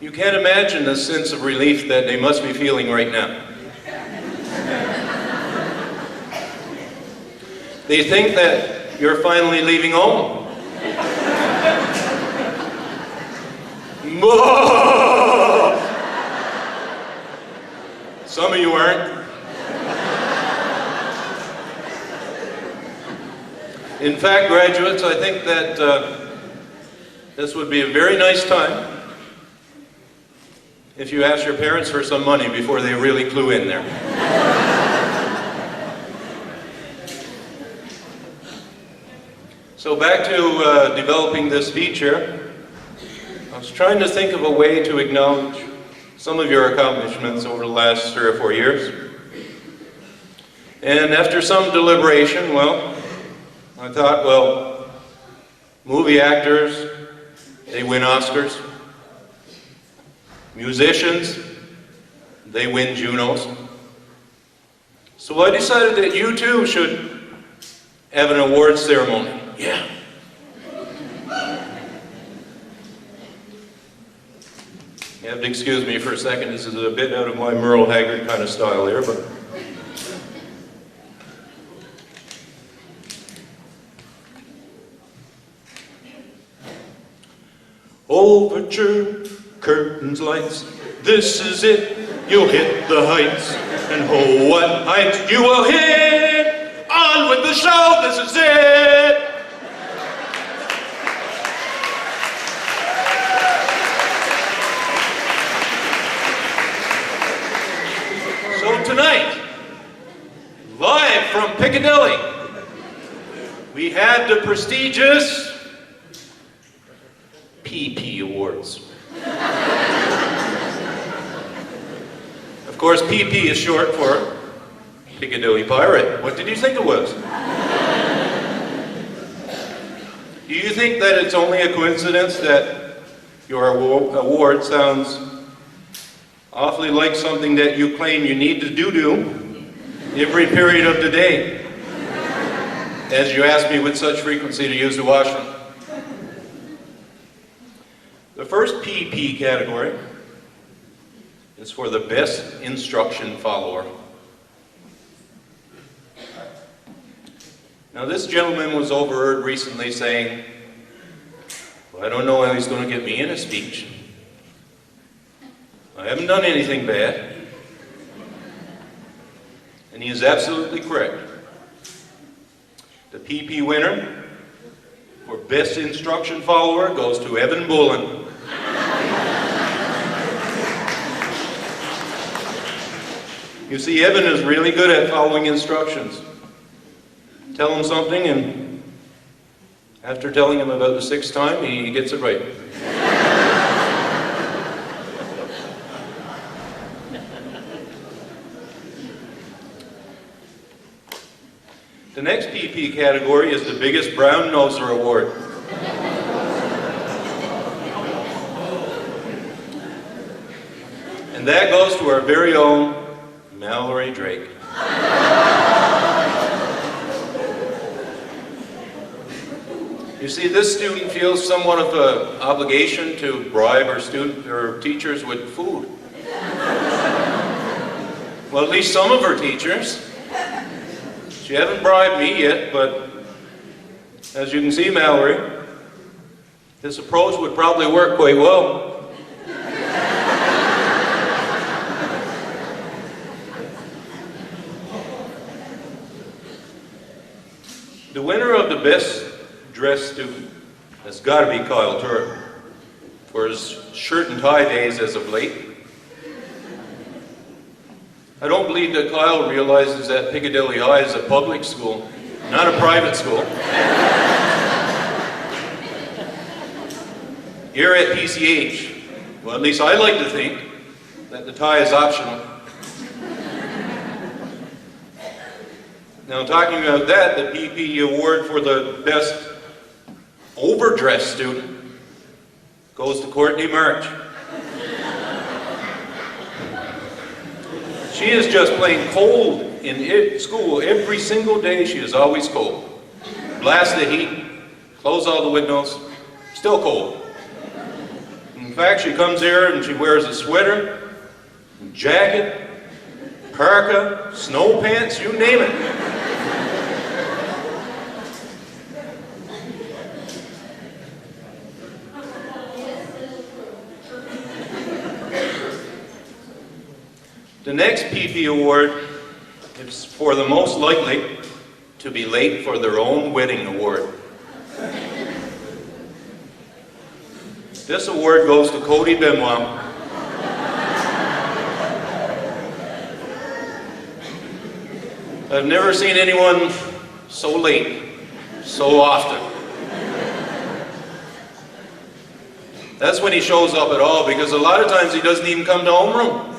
You can't imagine the sense of relief that they must be feeling right now. They think that you're finally leaving home. Some of you aren't. In fact, graduates, I think that this would be a very nice time if you ask your parents for some money before they really clue in there. So back to developing this speech here. I was trying to think of a way to acknowledge some of your accomplishments over the last 3 or 4 years. And after some deliberation, well, I thought, well, movie actors, they win Oscars. Musicians, they win Junos. So I decided that you too should have an awards ceremony. Yeah. You have to excuse me for a second. This is a bit out of my Merle Haggard kind of style here, but... Overture, curtains, lights, this is it. You'll hit the heights, and oh, what heights you will hit! On with the show, this is it! So tonight, live from Piccadilly, we have the prestigious PP Awards. Of course, PP is short for Piccadilly Pirate. What did you think it was? Do you think that it's only a coincidence that your award sounds awfully like something that you claim you need to do every period of the day, as you ask me with such frequency to use the washroom? The first PP category is for the best instruction follower. Now, this gentleman was overheard recently saying, well, I don't know how he's going to get me in a speech. I haven't done anything bad. And he is absolutely correct. The PP winner for best instruction follower goes to Evan Bullen. You see, Evan is really good at following instructions. Tell him something, and after telling him about the 6th time, he gets it right. The next PP category is the biggest brown noser award. And that goes to our very own Mallory Drake. You see, this student feels somewhat of an obligation to bribe her teachers with food. Well, at least some of her teachers. She hasn't bribed me yet, but as you can see, Mallory, this approach would probably work quite well. The winner of the best dressed student has got to be Kyle Turk for his shirt and tie days as of late. I don't believe that Kyle realizes that Piccadilly High is a public school, not a private school. Here at PCH, well, at least I like to think that the tie is optional. Now, talking about that, the PP award for the best overdressed student goes to Courtney March. She is just plain cold in school every single day. She is always cold. Blast the heat, close all the windows, still cold. In fact, she comes here and she wears a sweater, jacket, parka, snow pants, you name it. The next PP award is for the most likely to be late for their own wedding award. This award goes to Cody Benoit. I've never seen anyone so late, so often. That's when he shows up at all, because a lot of times he doesn't even come to homeroom.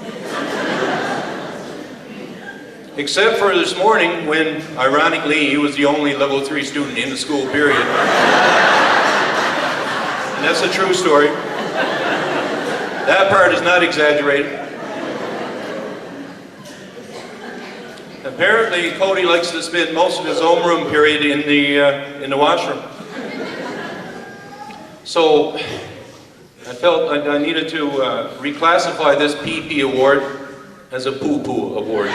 Except for this morning when, ironically, he was the only level 3 student in the school period. And that's a true story. That part is not exaggerated. Apparently, Cody likes to spend most of his homeroom period in the washroom. So, I felt I needed to reclassify this PP award as a poo-poo award.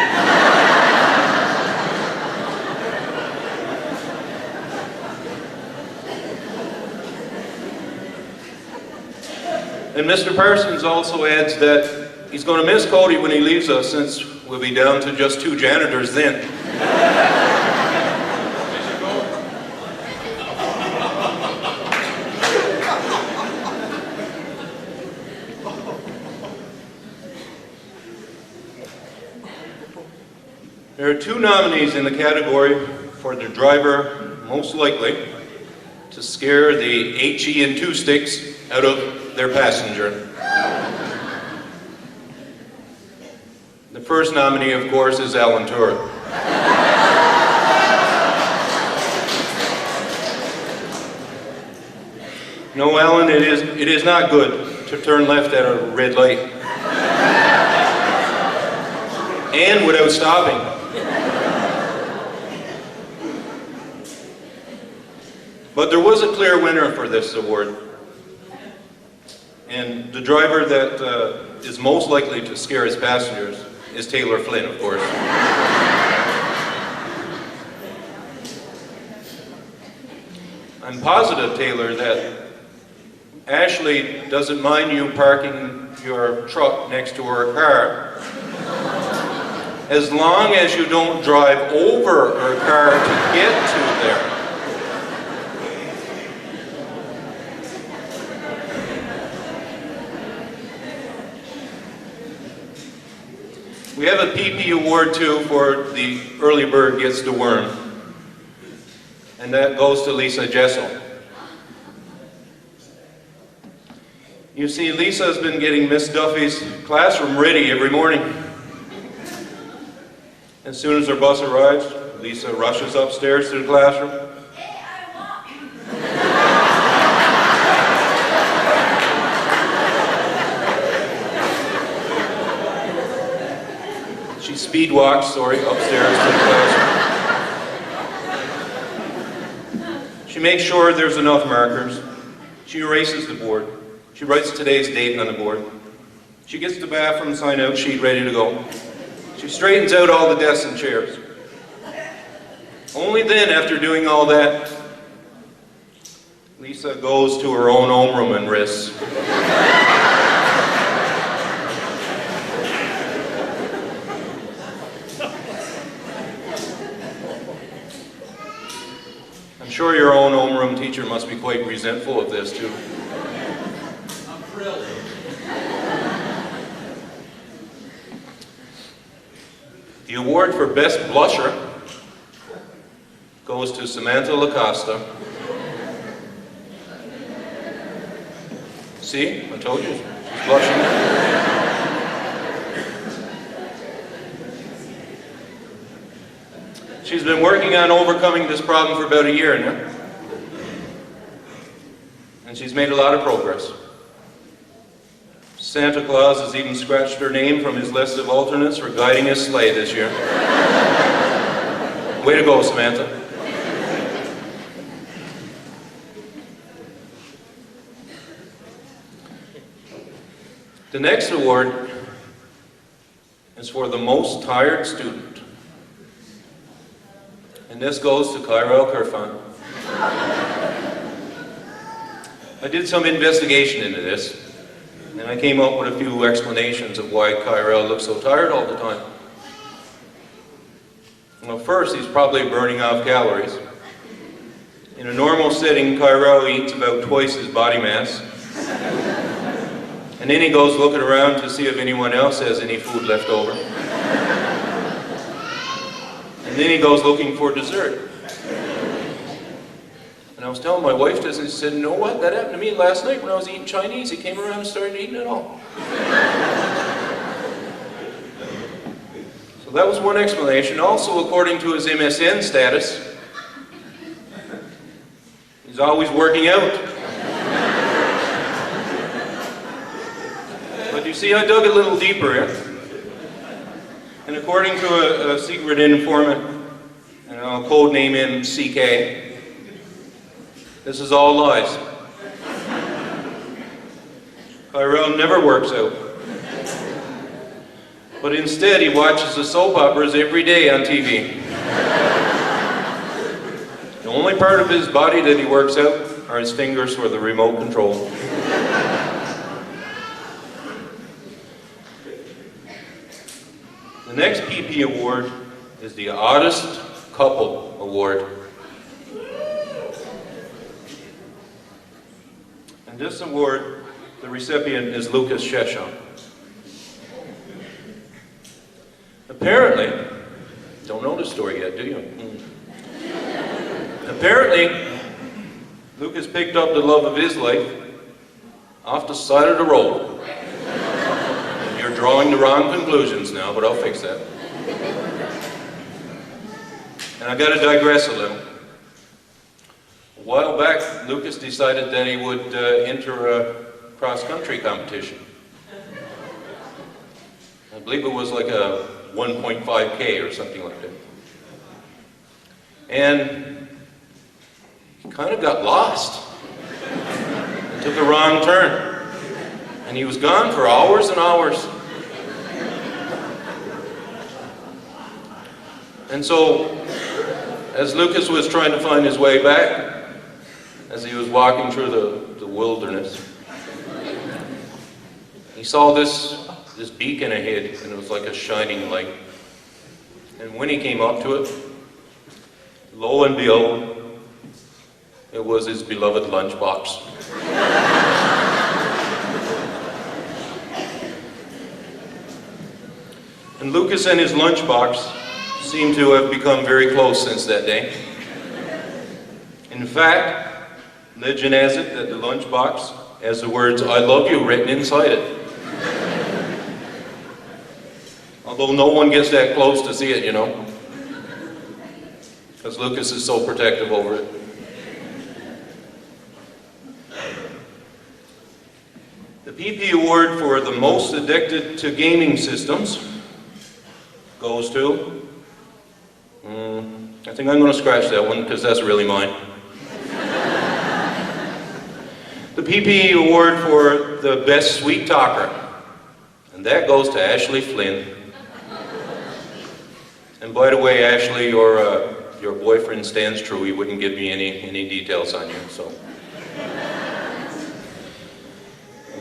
And Mr. Parsons also adds that he's going to miss Cody when he leaves us, since we'll be down to just 2 janitors then. There are 2 nominees in the category for the driver most likely to scare the HE and 2 sticks out of their passenger. The first nominee, of course, is Alan Turk. No, Alan, it is not good to turn left at a red light. And without stopping. But there was a clear winner for this award. And the driver that is most likely to scare his passengers is Taylor Flynn, of course. I'm positive, Taylor, that Ashley doesn't mind you parking your truck next to her car, as long as you don't drive over her car to get to there. We have a PP award too for the early bird gets the worm, and that goes to Lisa Jessel. You see, Lisa's been getting Miss Duffy's classroom ready every morning. As soon as her bus arrives, Lisa rushes upstairs to the classroom. She speed walks, upstairs to the classroom. She makes sure there's enough markers. She erases the board. She writes today's date on the board. She gets the bathroom sign-out sheet ready to go. She straightens out all the desks and chairs. Only then, after doing all that, Lisa goes to her own homeroom and rests. I'm sure your own homeroom teacher must be quite resentful of this too. I'm thrilled. The award for Best Blusher goes to Samantha LaCosta. See, I told you, she's blushing. She's been working on overcoming this problem for about a year now. And she's made a lot of progress. Santa Claus has even scratched her name from his list of alternates for guiding his sleigh this year. Way to go, Samantha. The next award is for the most tired student. And this goes to Kyrell Kerfan. I did some investigation into this, and I came up with a few explanations of why Kyrell looks so tired all the time. Well, first, he's probably burning off calories. In a normal setting, Kyrell eats about twice his body mass. And then he goes looking around to see if anyone else has any food left over. And then he goes looking for dessert. And I was telling my wife this, and she said, you know what, that happened to me last night when I was eating Chinese. He came around and started eating it all. So that was one explanation. Also, according to his MSN status, he's always working out. But you see, I dug a little deeper here. And according to a secret informant, and I'll code name him CK, this is all lies. Kyrell never works out. But instead, he watches the soap operas every day on TV. The only part of his body that he works out are his fingers for the remote control. The next PP award is the Oddest Couple Award. And this award, the recipient is Lucas Shesham. Apparently, don't know the story yet, do you? Apparently, Lucas picked up the love of his life off the side of the road. You're drawing the wrong conclusions now, but I'll fix that. And I got to digress a little. A while back, Lucas decided that he would enter a cross-country competition. I believe it was like a 1.5K or something like that. And he kind of got lost. He took a wrong turn. And he was gone for hours and hours. And so, as Lucas was trying to find his way back, as he was walking through the wilderness, he saw this beacon ahead, and it was like a shining light. And when he came up to it, lo and behold, it was his beloved lunchbox. And Lucas and his lunchbox seem to have become very close since that day. In fact, legend has it that the lunchbox has the words, "I love you," written inside it. Although no one gets that close to see it, you know, because Lucas is so protective over it. The PP Award for the most addicted to gaming systems goes to, I think I'm going to scratch that one because that's really mine. The PP Award for the best sweet talker, and that goes to Ashley Flynn. And by the way, Ashley, your boyfriend stands true. He wouldn't give me any details on you, so.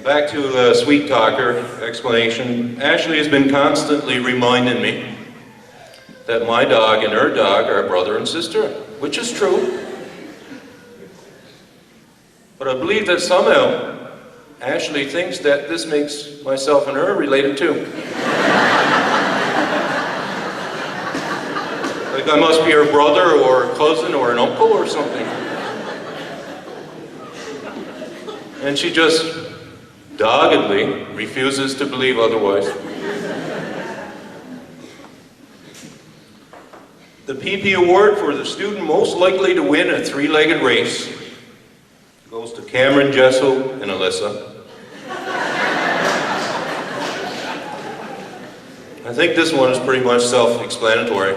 Back to the sweet talker explanation. Ashley has been constantly reminding me that my dog and her dog are brother and sister, which is true. But I believe that somehow Ashley thinks that this makes myself and her related too. Like I must be her brother or a cousin or an uncle or something. And she just doggedly refuses to believe otherwise. The PP Award for the student most likely to win a three-legged race goes to Cameron, Jessel, and Alyssa. I think this one is pretty much self-explanatory.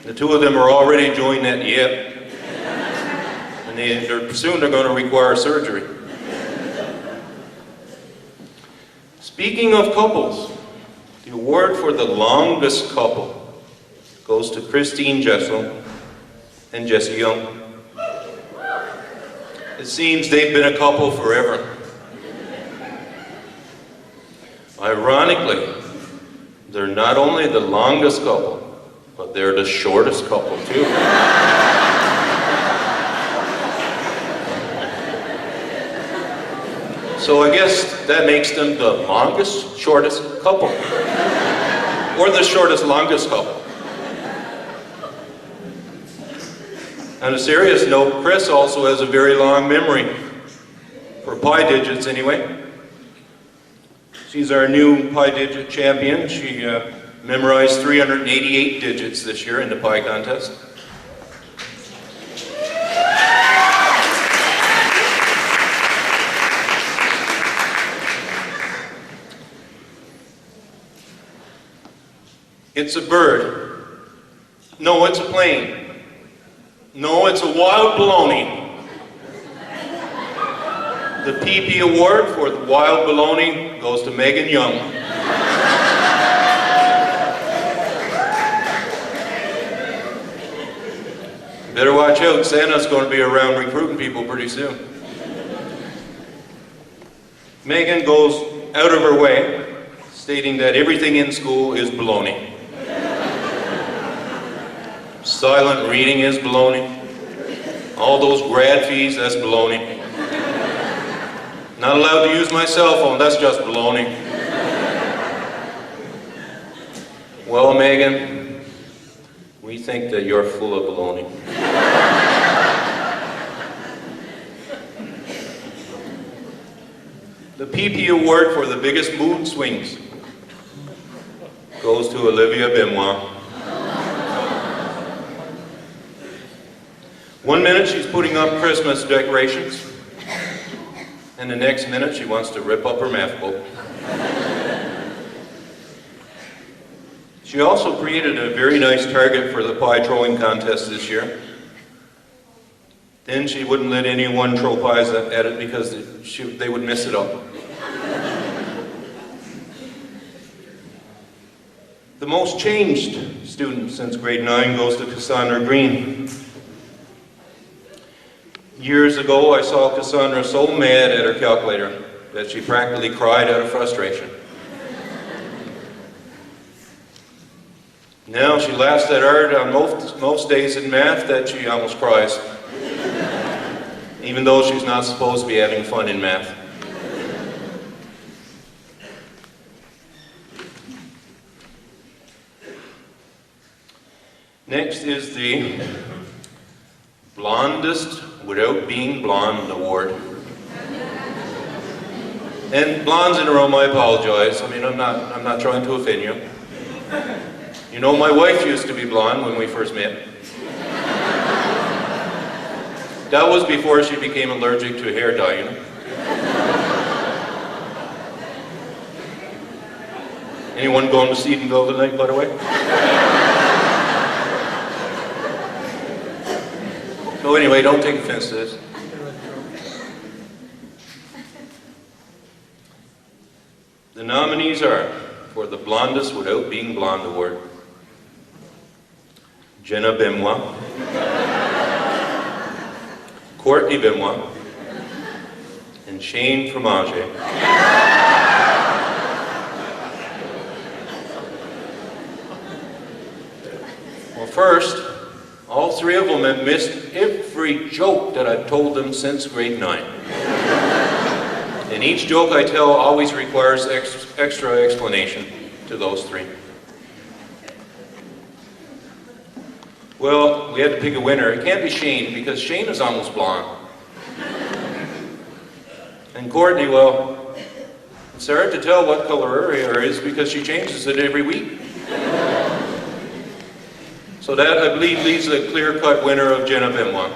The two of them are already joined that yip, and soon they're going to require surgery. Speaking of couples, the award for the longest couple goes to Christine Jessel and Jesse Young. It seems they've been a couple forever. Ironically, they're not only the longest couple, but they're the shortest couple too. So I guess that makes them the longest, shortest couple. Or the shortest, longest couple. On a serious note, Chris also has a very long memory. For pi digits anyway. She's our new pi digit champion. She memorized 388 digits this year in the pi contest. It's a bird. No, it's a plane. No, it's a wild baloney. The PP Award for the wild baloney goes to Megan Young. Better watch out, Santa's going to be around recruiting people pretty soon. Megan goes out of her way, stating that everything in school is baloney. Silent reading is baloney. All those grad fees, that's baloney. Not allowed to use my cell phone, that's just baloney. Well, Megan, we think that you're full of baloney. The PP Award for the biggest mood swings goes to Olivia Benoit. 1 minute she's putting up Christmas decorations, and the next minute she wants to rip up her math book. She also created a very nice target for the pie throwing contest this year. Then she wouldn't let anyone throw pies at it because they would mess it up. The most changed student since grade 9 goes to Cassandra Green. Years ago, I saw Cassandra so mad at her calculator that she practically cried out of frustration. Now she laughs that hard on most days in math that she almost cries, even though she's not supposed to be having fun in math. Next is the Blondest Without Being Blonde Award. And blondes in the room, I apologize. I mean, I'm not trying to offend you. You know, my wife used to be blonde when we first met. That was before she became allergic to hair dye, you know. Anyone going to Seatonville tonight, by the way? So anyway, don't take offense to this. The nominees are, for the Blondest Without Being Blonde Award, Jenna Benoit, Courtney Benoit, and Shane Fromage. Well, first, All three of them have missed every joke that I've told them since grade 9. And each joke I tell always requires extra explanation to those three. Well, we had to pick a winner. It can't be Shane, because Shane is almost blonde. And Courtney, well, it's hard to tell what color her hair is because she changes it every week. So that, I believe, leaves a clear-cut winner of Jenna Benoit.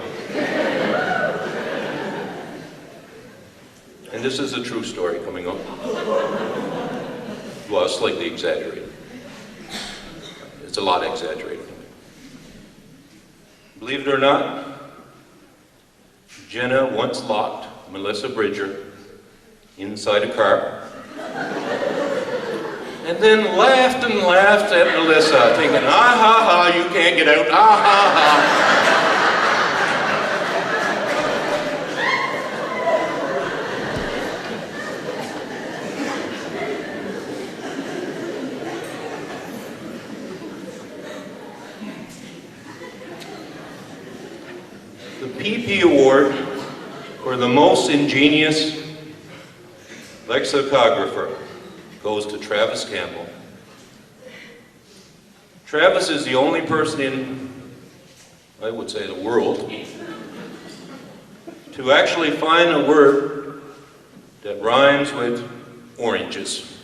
And this is a true story coming up. Well, slightly exaggerated. It's a lot exaggerated. Believe it or not, Jenna once locked Melissa Bridger inside a car, and then laughed and laughed at Melissa, thinking, ah ha ha, you can't get out, ah ha ha. The PP Award for the most ingenious lexicographer goes to Travis Campbell. Travis is the only person in, I would say, the world to actually find a word that rhymes with oranges.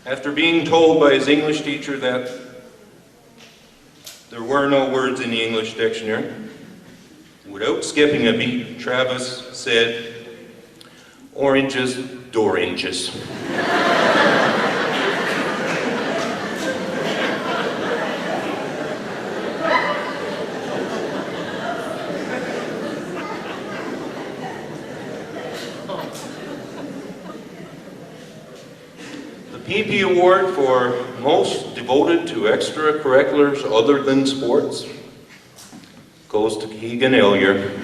After being told by his English teacher that there were no words in the English dictionary, without skipping a beat, Travis said, oranges, doranges. The PP Award for most devoted to extracurriculars other than sports goes to Keegan Elliott.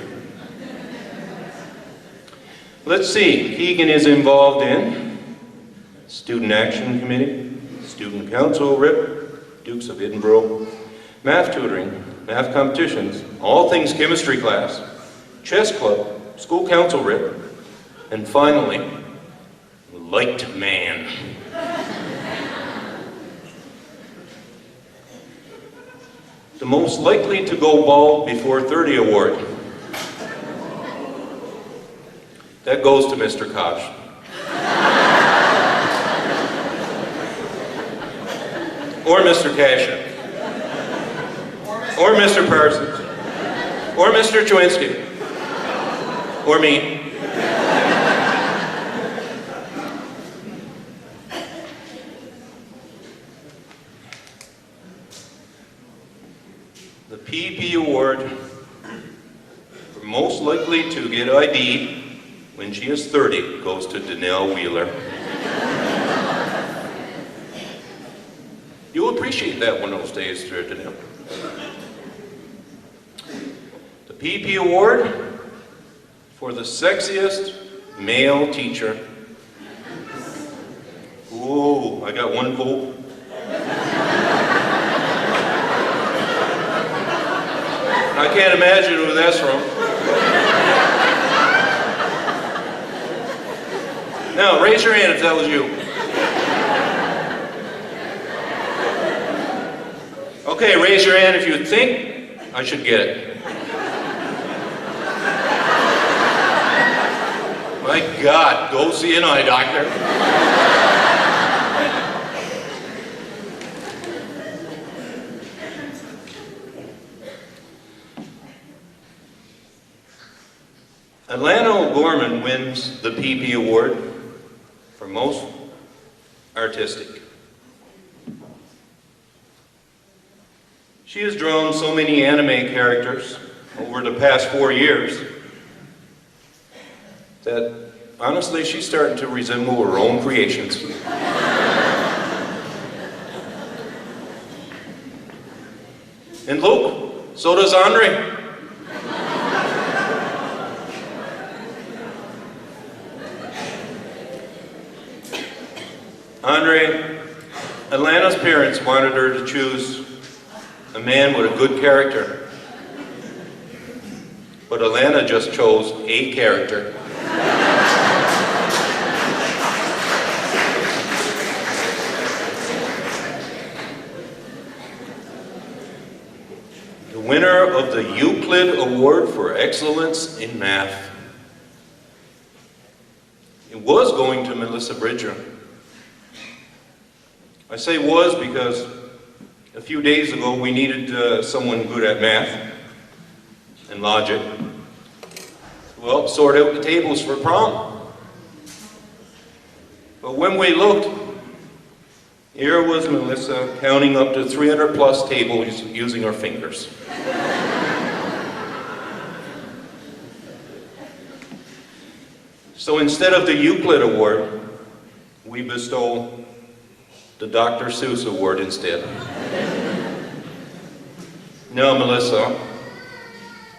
Let's see, Keegan is involved in Student Action Committee, Student Council Rep, Dukes of Edinburgh, math tutoring, math competitions, all things chemistry class, chess club, school council rep, and finally, Light Man. The most likely to go bald before 30 award. That goes to Mr. Kosh. Or Mr. Cashin. Or Mr. Parsons. Or Mr. Chewinski. Or me. The PP Award for most likely to get ID when she is 30 goes to Danelle Wheeler. You'll appreciate that one of those days, Danelle. The PP Award for the sexiest male teacher. Ooh, I got one vote. I can't imagine who that's from. Now, raise your hand if that was you. Okay, raise your hand if you think I should get it. My God, go see an eye doctor. Atlanta O'Gorman wins the PP Award for most artistic. She has drawn so many anime characters over the past 4 years that honestly she's starting to resemble her own creations. And look, so does Andre. Andre, Atlanta's parents wanted her to choose a man with a good character. But Alana just chose a character. The winner of the Euclid Award for Excellence in Math. It was going to Melissa Bridger. I say was because a few days ago we needed someone good at math and logic. Well, sort out the tables for prom. But when we looked, here was Melissa counting up to 300 plus tables using her fingers. So instead of the Euclid Award, we bestow the Dr. Seuss Award instead. Now, Melissa,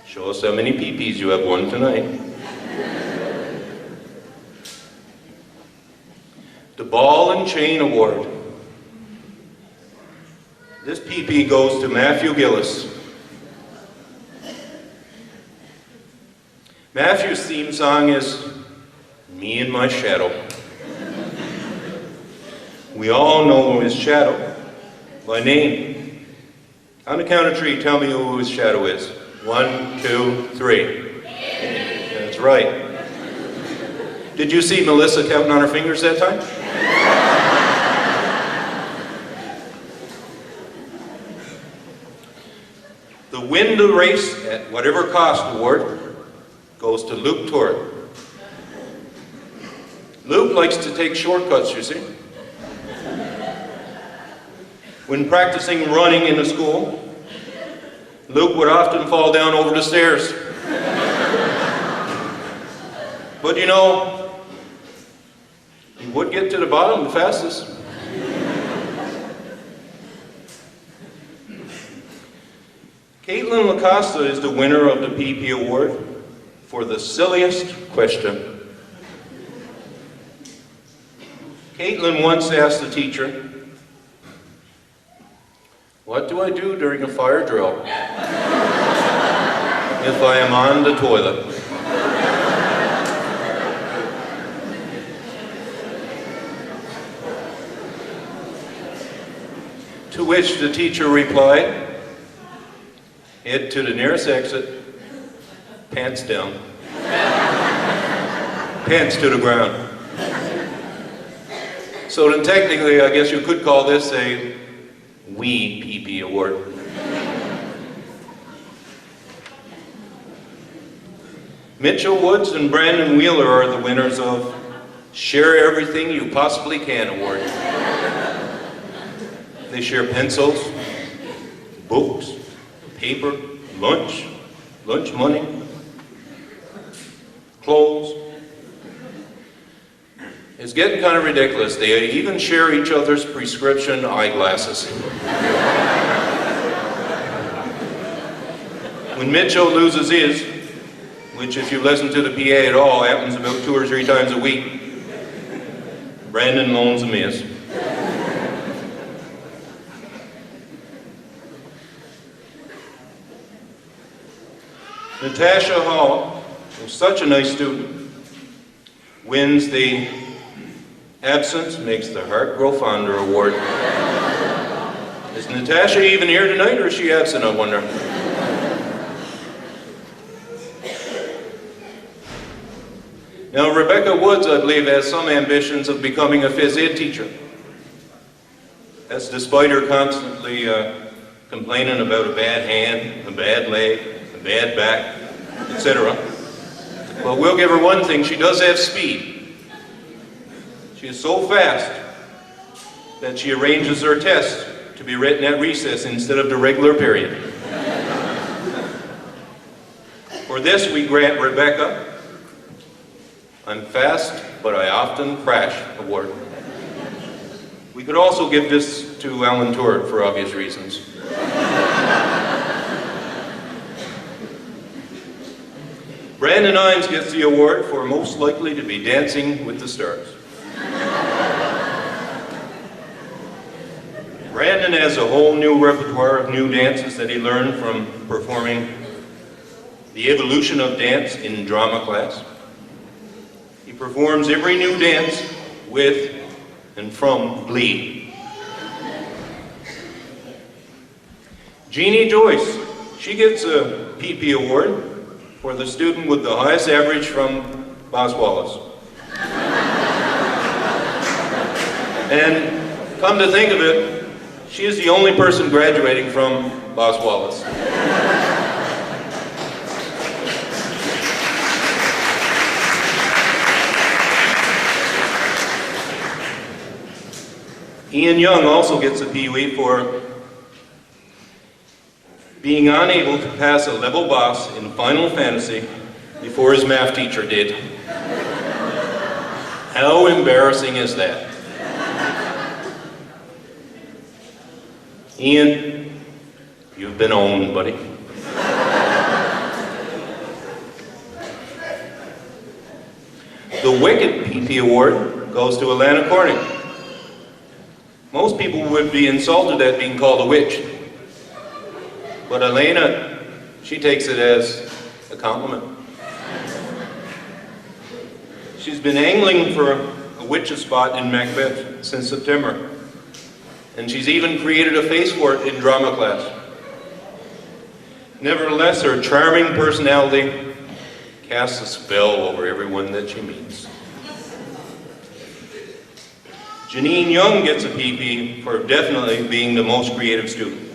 show us how many PPs you have won tonight. The Ball and Chain Award. This PP goes to Matthew Gillis. Matthew's theme song is Me and My Shadow. We all know his shadow by name. On the count of three, tell me who his shadow is. 1, 2, 3. That's right. Did you see Melissa counting on her fingers that time? The Win the Race at Whatever Cost Award goes to Luke Torre. Luke likes to take shortcuts, you see. When practicing running in the school, Luke would often fall down over the stairs. But you know, he would get to the bottom the fastest. Caitlin Lacosta is the winner of the PP Award for the silliest question. Caitlin once asked the teacher, "What do I do during a fire drill if I am on the toilet?" To which the teacher replied, "Head to the nearest exit, pants down, pants to the ground." So then technically, I guess you could call this a wee PP Award. Mitchell Woods and Brandon Wheeler are the winners of Share Everything You Possibly Can Award. They share pencils, books, paper, lunch money, clothes. It's getting kind of ridiculous. They even share each other's prescription eyeglasses. When Mitchell loses his, which if you listen to the PA at all happens about 2 or 3 times a week, Brandon loans him his. Natasha Hall, who's such a nice student, wins the Absence Makes the Heart Grow Fonder Award. Is Natasha even here tonight, or is she absent, I wonder? Now, Rebecca Woods, I believe, has some ambitions of becoming a phys ed teacher. That's despite her constantly complaining about a bad hand, a bad leg, a bad back, etc. Well, we'll give her one thing: she does have speed. She is so fast that she arranges her tests to be written at recess instead of the regular period. For this, we grant Rebecca I'm Fast, But I Often Crash Award. We could also give this to Alan Tuart for obvious reasons. Brandon Imes gets the award for Most Likely to Be Dancing with the Stars. Brandon has a whole new repertoire of new dances that he learned from performing the evolution of dance in drama class. He performs every new dance with and from glee. Jeannie Joyce, she gets a PP award for the student with the highest average from Boswallace. And come to think of it, she is the only person graduating from Boswallace. Ian Young also gets a Pee-wee for being unable to pass a level boss in Final Fantasy before his math teacher did. How embarrassing is that? Ian, you've been owned, buddy. The Wicked PP Award goes to Alana Corning. Most people would be insulted at being called a witch. But Elena, she takes it as a compliment. She's been angling for a witch's spot in Macbeth since September. And she's even created a face for it in drama class. Nevertheless, her charming personality casts a spell over everyone that she meets. Janine Young gets a PP for definitely being the most creative student.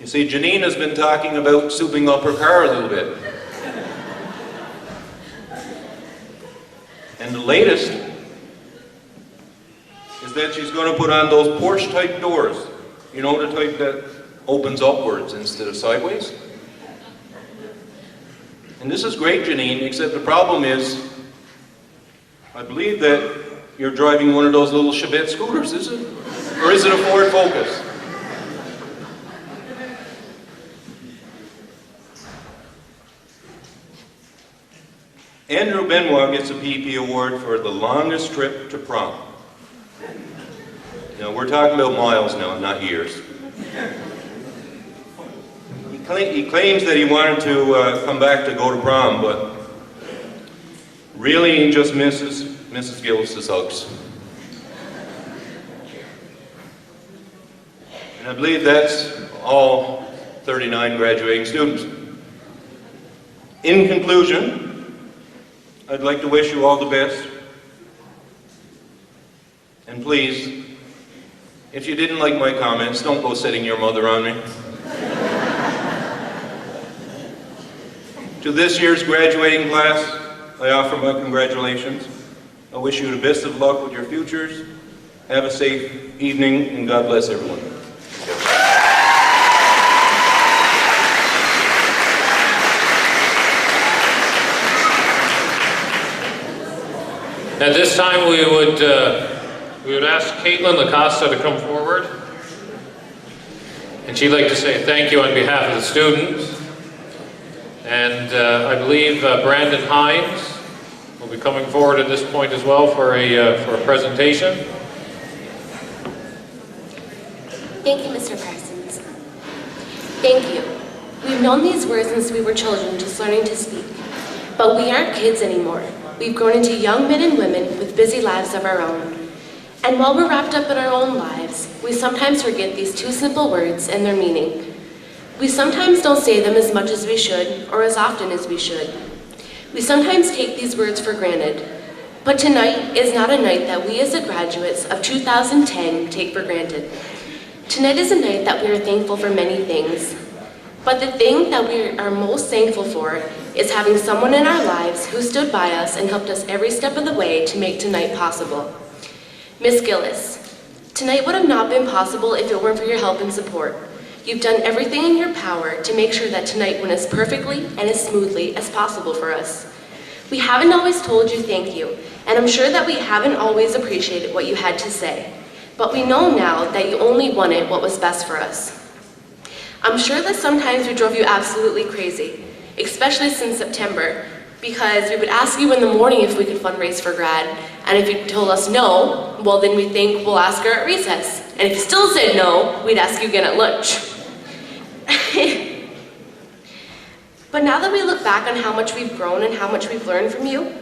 You see, Janine has been talking about souping up her car a little bit. And the latest is that she's going to put on those Porsche-type doors. You know, the type that opens upwards instead of sideways? And this is great, Janine, except the problem is, I believe that you're driving one of those little Chevette scooters, is it? Or is it a Ford Focus? Andrew Benoit gets a PP award for the longest trip to prom. Now, we're talking about miles now, not years. He claims that he wanted to come back to go to prom, but really he just misses Mrs. Gillis' hugs. And I believe that's all 39 graduating students. In conclusion, I'd like to wish you all the best. And please, if you didn't like my comments, don't go setting your mother on me. To this year's graduating class, I offer my congratulations. I wish you the best of luck with your futures. Have a safe evening, and God bless everyone. At this time, we would ask Caitlin Lacosta to come forward. And she'd like to say thank you on behalf of the students. And I believe Brandon Hines will be coming forward at this point as well for a presentation. Thank you, Mr. Parsons. Thank you. We've known these words since we were children, just learning to speak. But we aren't kids anymore. We've grown into young men and women with busy lives of our own. And while we're wrapped up in our own lives, we sometimes forget these two simple words and their meaning. We sometimes don't say them as much as we should, or as often as we should. We sometimes take these words for granted. But tonight is not a night that we as the graduates of 2010 take for granted. Tonight is a night that we are thankful for many things. But the thing that we are most thankful for is having someone in our lives who stood by us and helped us every step of the way to make tonight possible. Miss Gillis, tonight would have not been possible if it weren't for your help and support. You've done everything in your power to make sure that tonight went as perfectly and as smoothly as possible for us. We haven't always told you thank you, and I'm sure that we haven't always appreciated what you had to say. But we know now that you only wanted what was best for us. I'm sure that sometimes we drove you absolutely crazy, especially since September. because we would ask you in the morning if we could fundraise for grad, and if you told us no, well then we think we'll ask her at recess. And if you still said no, we'd ask you again at lunch. But now that we look back on how much we've grown and how much we've learned from you,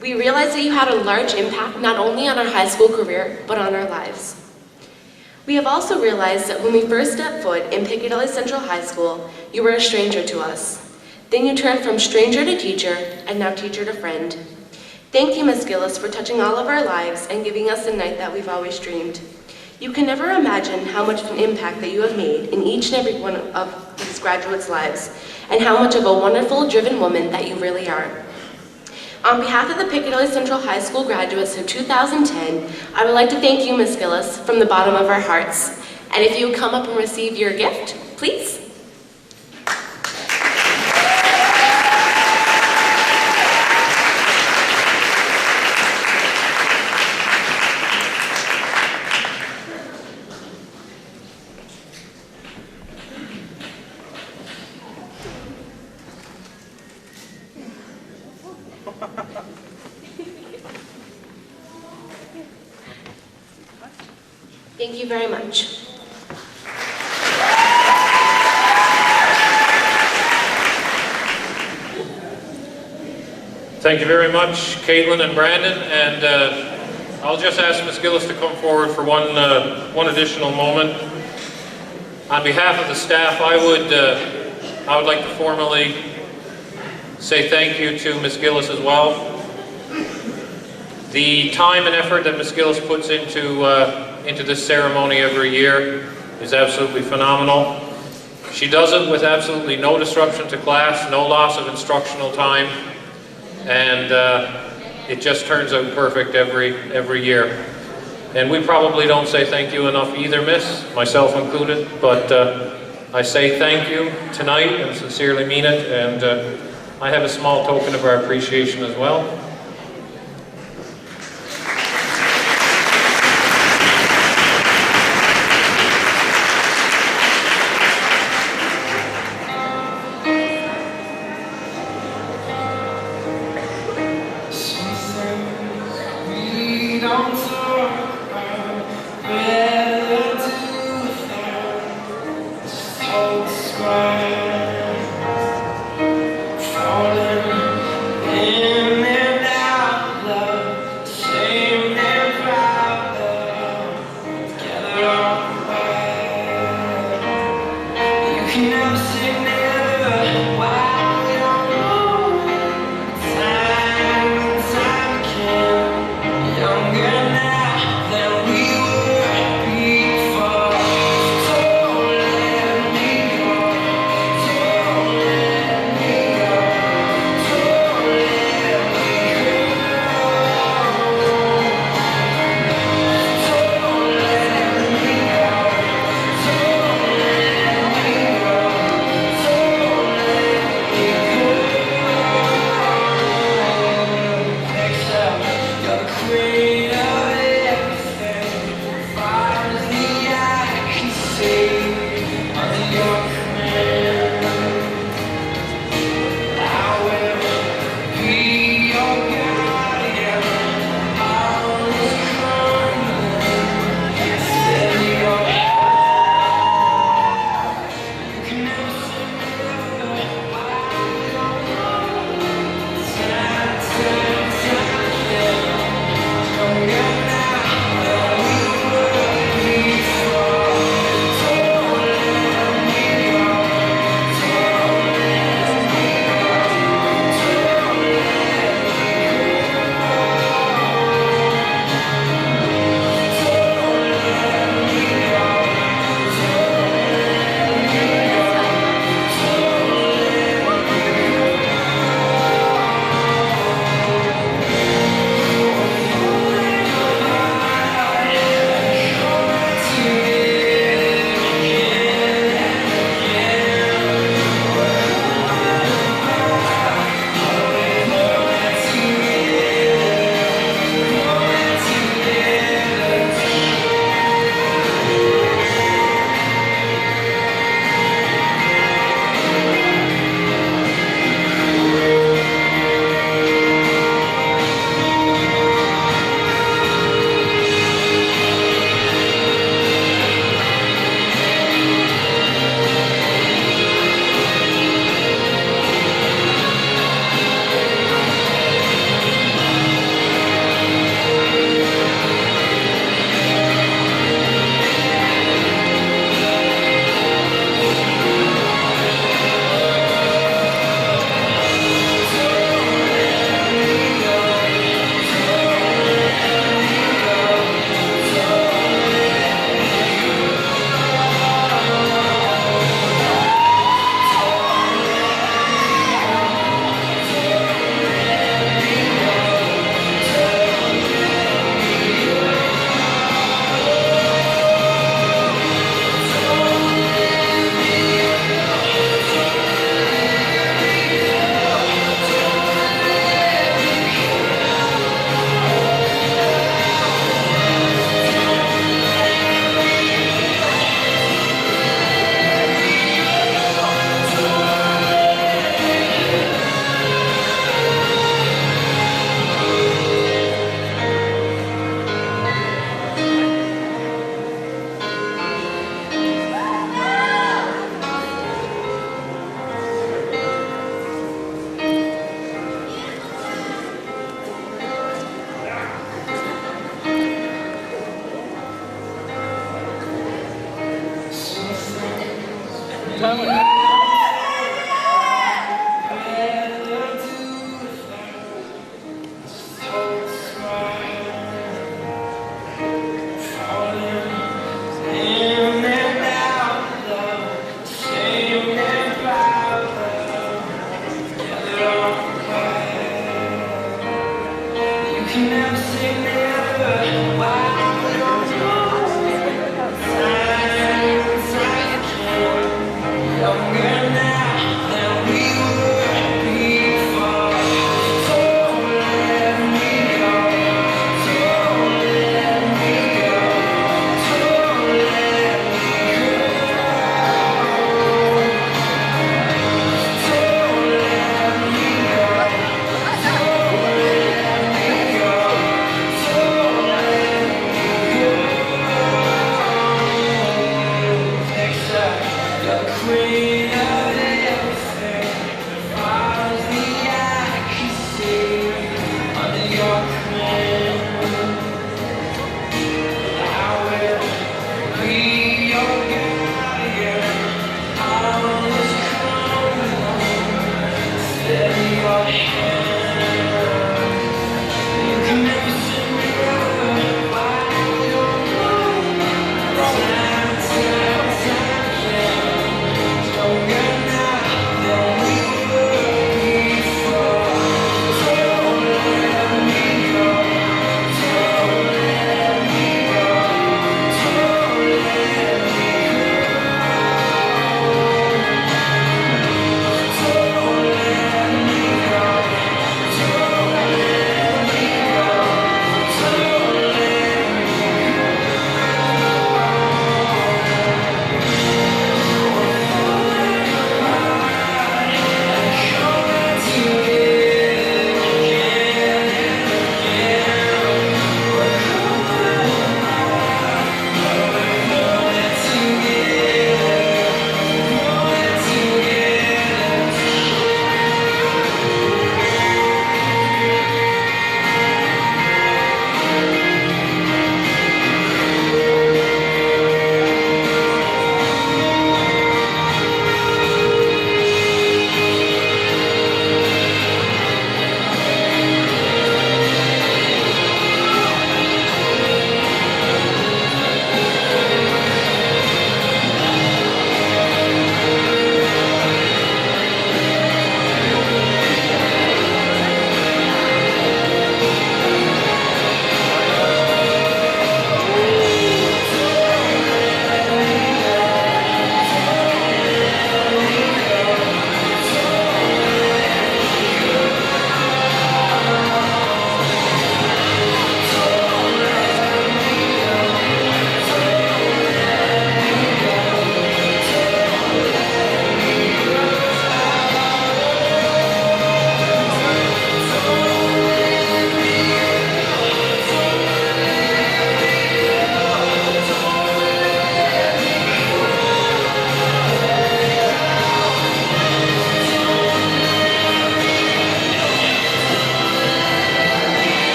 we realize that you had a large impact not only on our high school career, but on our lives. We have also realized that when we first stepped foot in Piccadilly Central High School, you were a stranger to us. Then you turned from stranger to teacher, and now teacher to friend. Thank you, Ms. Gillis, for touching all of our lives and giving us the night that we've always dreamed. You can never imagine how much of an impact that you have made in each and every one of these graduates' lives, and how much of a wonderful, driven woman that you really are. On behalf of the Piccadilly Central High School graduates of 2010, I would like to thank you, Ms. Gillis, from the bottom of our hearts. And if you would come up and receive your gift, please. Thank you very much. Thank you very much, Caitlin and Brandon, and I'll just ask Ms. Gillis to come forward for one additional moment. On behalf of the staff, I would like to formally say thank you to Ms. Gillis as well. The time and effort that Ms. Gillis puts into this ceremony every year is absolutely phenomenal. She does it with absolutely no disruption to class, no loss of instructional time, and it just turns out perfect every year. And we probably don't say thank you enough either, Miss, myself included, but I say thank you tonight and sincerely mean it, and I have a small token of our appreciation as well. Falling in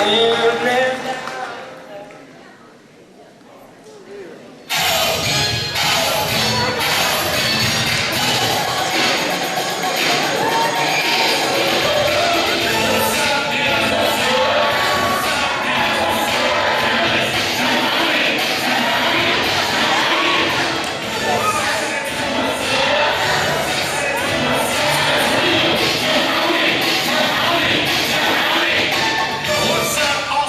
in there. What's up,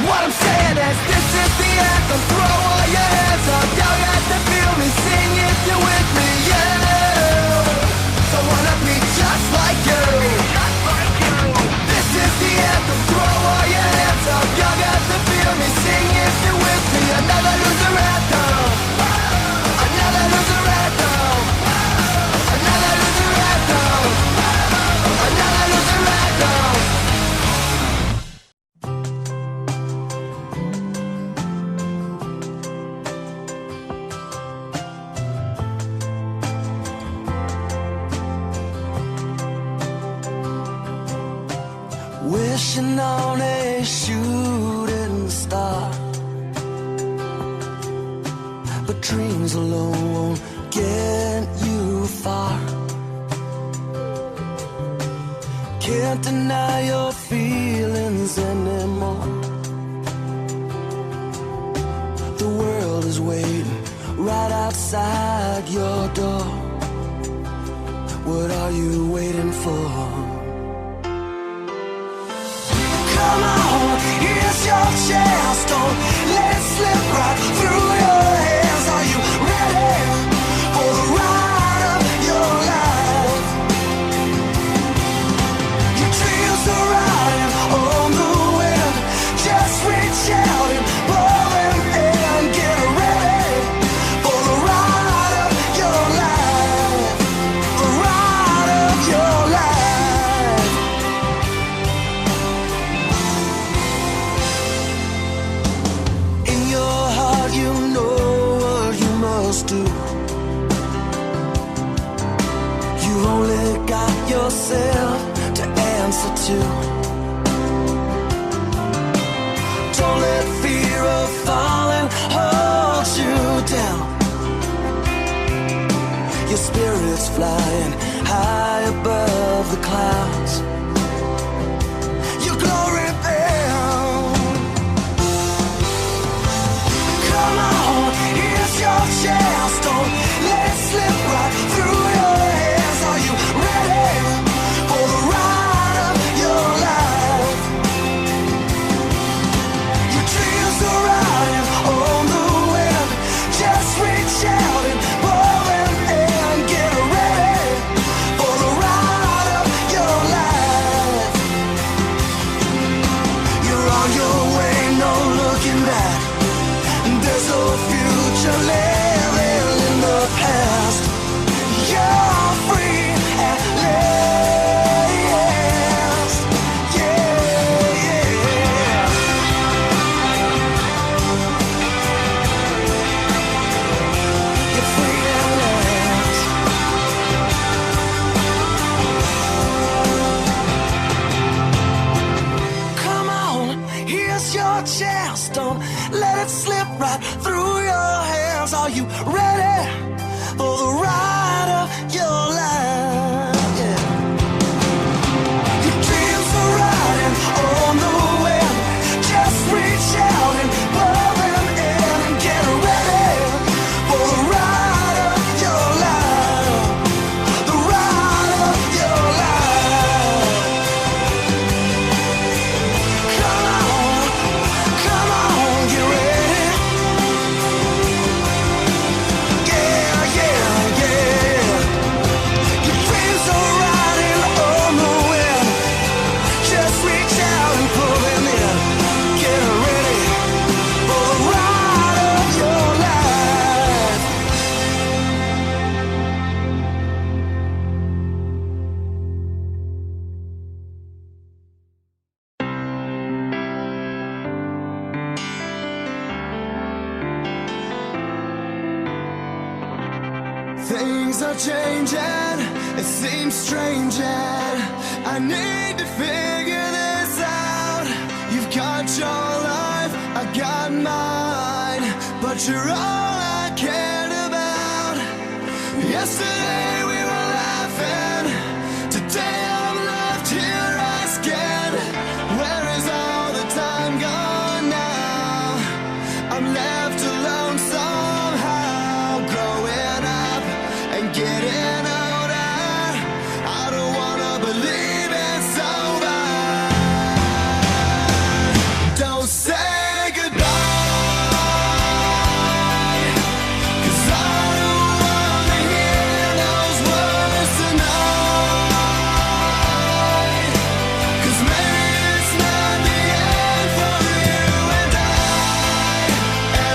What I'm saying is, this is the anthem. Throw all your hands up, yell at the feel me, sing if you're with me. Yeah, don't wanna be just like you. This is the anthem. Throw all your hands up, yell at the feel me, sing if you're with me. Another loser anthem. Another loser anthem. Another loser anthem. Another loser anthem. Wishing on a shooting star, but dreams alone won't get you far. Can't deny your feelings and outside your door. What are you waiting for? Come on, here's your chance. Don't let it slip right through your hands. Are you ready for the ride of your life? Your dreams are riding on the wind. Just reach out and pull them in. Get ready for the ride of your life. The ride of your life. In your heart you know what you must do. You only got yourself to answer to. Don't let fear of falling hold you down. Your spirit's flying high above the clouds. Your glory bound. Come on, here's your chance. Don't let it slip right through your hands. Are you ready for the ride of your life? Your dreams are riding on the wind. Just reach out and pull them in. Get ready for the ride of your life. You're on your way, no looking back. There's no future living in the past. You're free at last. Yeah, yeah. You're free at last. Come on, here's your chance. Don't let it slip right through your hands. Are you ready for the ride of your life? Yeah. Your dreams are riding on the wind. Just reach out and pull them in. And get ready for the ride of your life. The ride of your life. Come on, get ready. Yeah, yeah, yeah. Your dreams are riding on the wind. Just reach out and pull them in. Get ready for the ride of your life. Things are changing, it seems strange, and I need to figure this out. You've got your life, I got mine, but you're all I cared about. Yesterday we were laughing, today I'm left here asking, where is all the time gone now? I'm left alone somehow, growing up and getting older. I don't wanna believe it's over. Don't say goodbye, 'cause I don't wanna hear those words tonight. 'Cause maybe it's not the end for you and I. And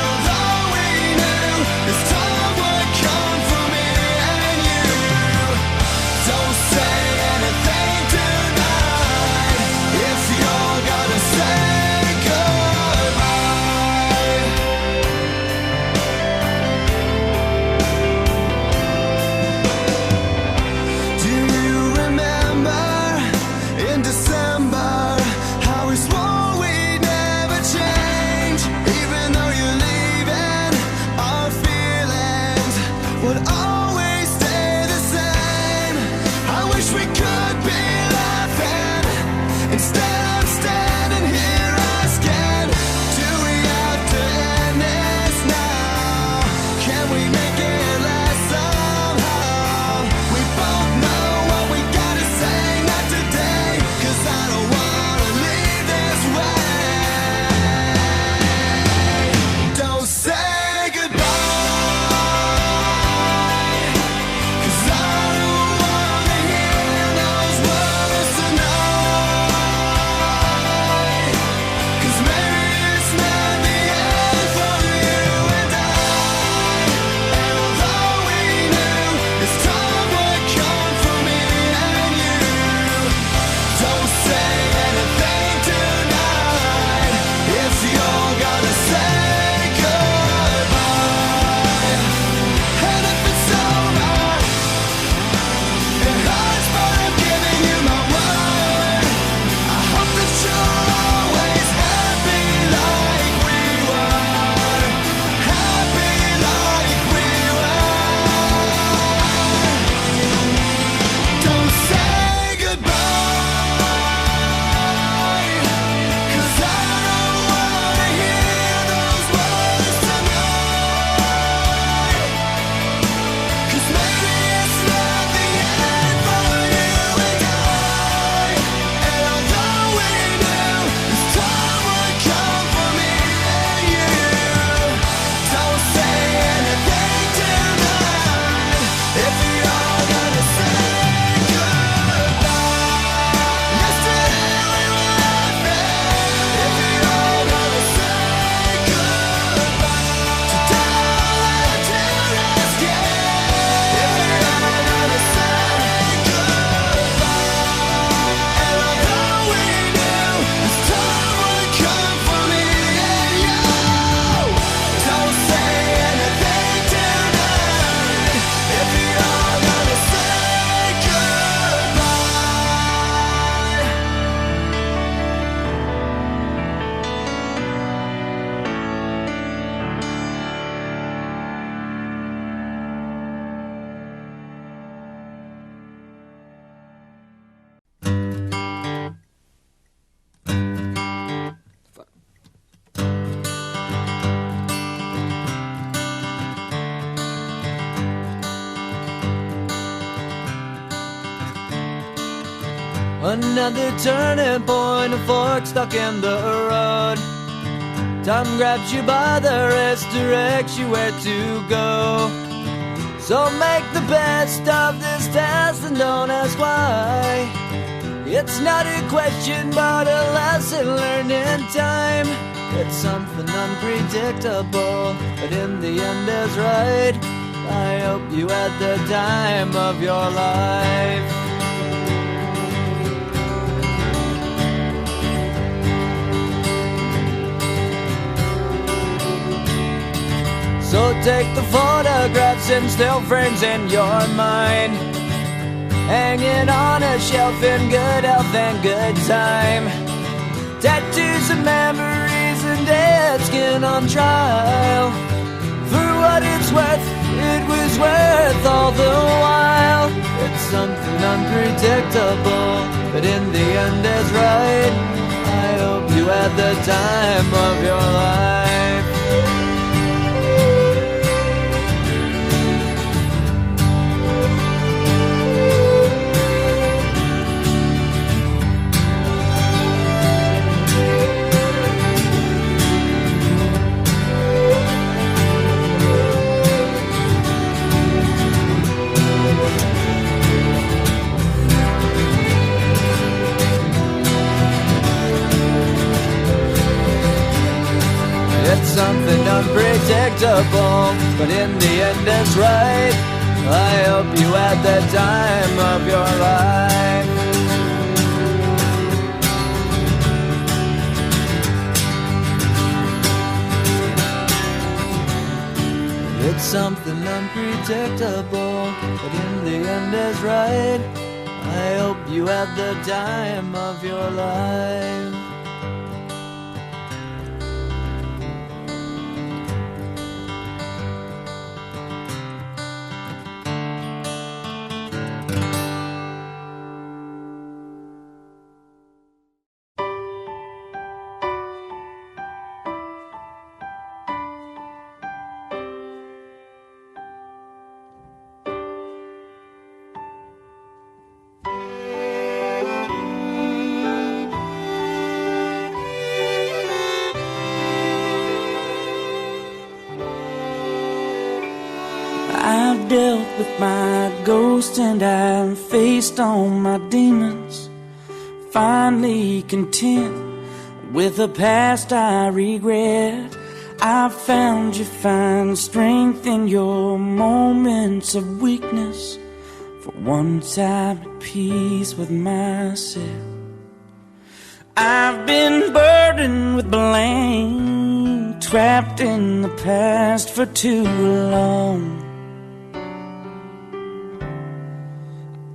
Another turning point, a fork stuck in the road. Time grabs you by the wrist, directs you where to go. So make the best of this test and don't ask why. It's not a question but a lesson learned in time. It's something unpredictable, but in the end is right. I hope you had the time of your life. So take the photographs and still frames in your mind, hanging on a shelf in good health and good time. Tattoos and memories and dead skin on trial. For what it's worth, it was worth all the while. It's something unpredictable, but in the end is right. I hope you had the time of your life. It's something unpredictable, but in the end it's right. I hope you had the time of your life. It's something unpredictable, but in the end is right. I hope you had the time of your life. I've dealt with my ghost and I've faced all my demons, finally content with the past I regret. I found you find strength in your moments of weakness. For once I'm at peace with myself. I've been burdened with blame, trapped in the past for too long.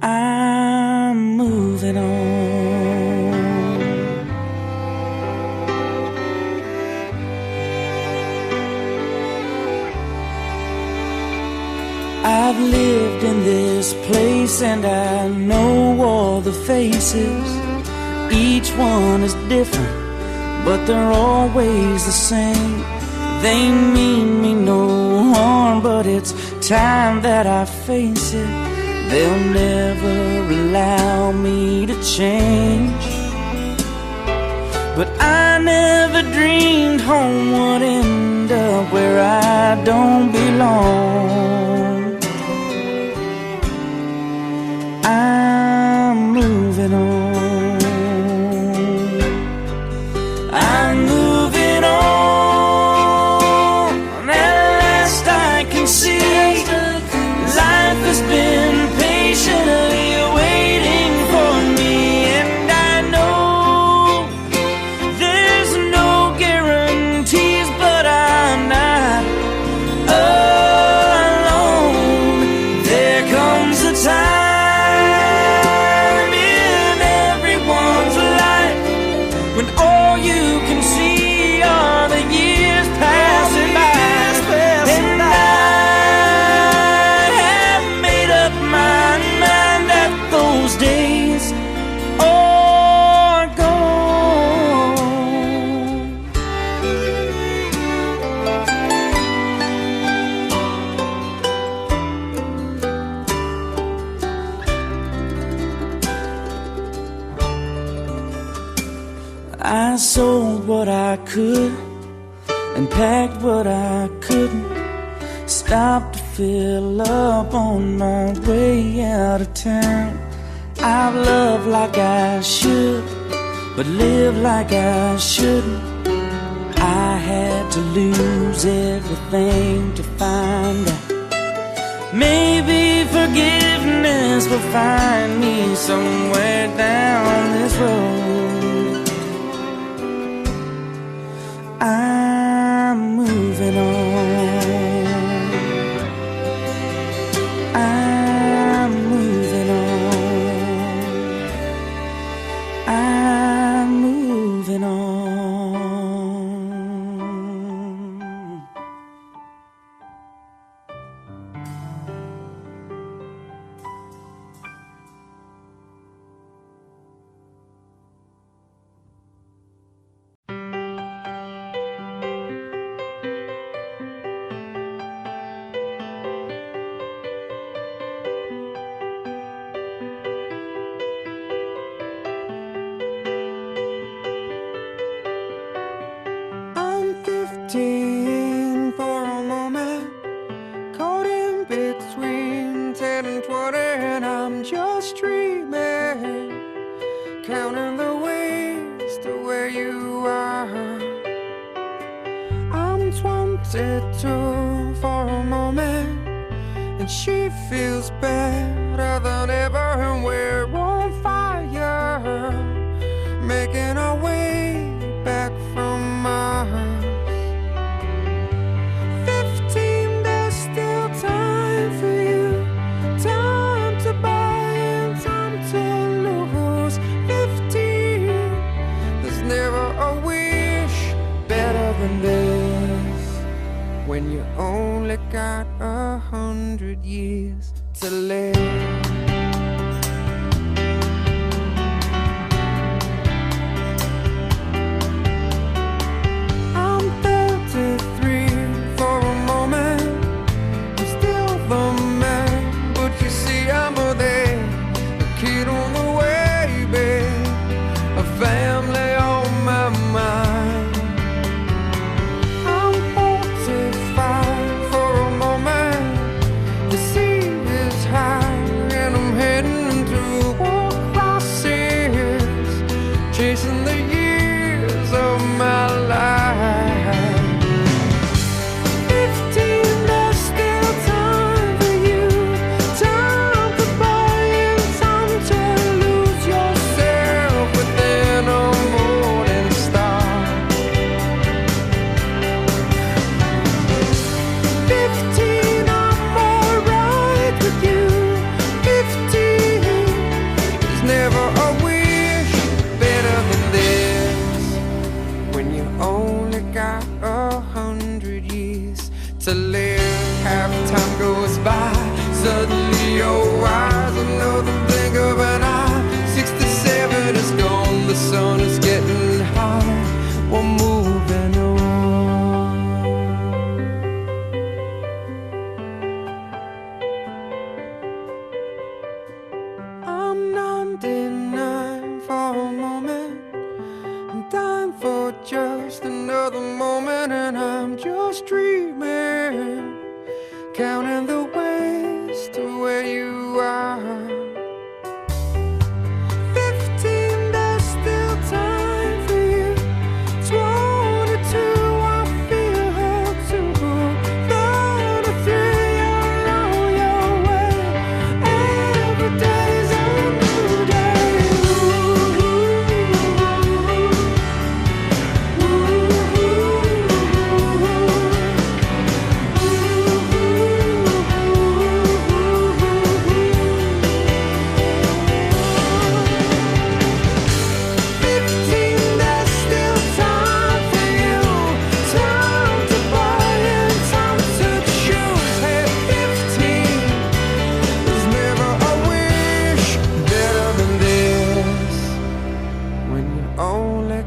I'm moving on. I've lived in this place and I know all the faces. Each one is different, but they're always the same. They mean me no harm, but it's time that I face it. They'll never allow me to change. But I never dreamed home would end up where I don't belong. I'm moving on. I'm moving on. At last I can see life has been patiently waiting for me, and I know there's no guarantees, but I'm not alone. There comes a time in everyone's life when all you can see are the years passing by, and I have made up my mind that those days are gone. I sold what I could and packed what I couldn't. Stopped to fill up on my way out of town. I've loved like I should, but lived like I shouldn't. I had to lose everything to find out. Maybe forgiveness will find me somewhere down this road. I'm moving on. I'm moving on. I'm moving on. I'm 15 for a moment, caught in between 10 and 20, and I'm just dreaming, counting the ways to where you are. I'm 22 for a moment, and she feels better than ever, and we're on fire, making our way back from Mars. 15, there's still time for you, time to buy and time to lose. 15, there's never a wish better than this, when you only got 100 years to live. I'm 33 for a moment, I'm still the man, but you see I'm a there, a kid on the way, babe, a family on my mind. I'm 45 for a moment, the sea is high and I'm heading into a crisis, chasing the years of my life. 15, there's still time for you, time to buy and time to lose yourself within a morning star. 15, I'm alright with you. 15, there's never a wish better than this, when you only got 100 years to live. Half time goes by, suddenly you're wise, another blink of an eye. 67 is gone, the sun is getting high, we're moving on. I'm 99 for a moment, I'm dying for just another moment, and I'm just dreaming, counting the ways to where you are. 15, there's still time for you. 22, I feel her too. 33, you're on your way. Every day's a new day.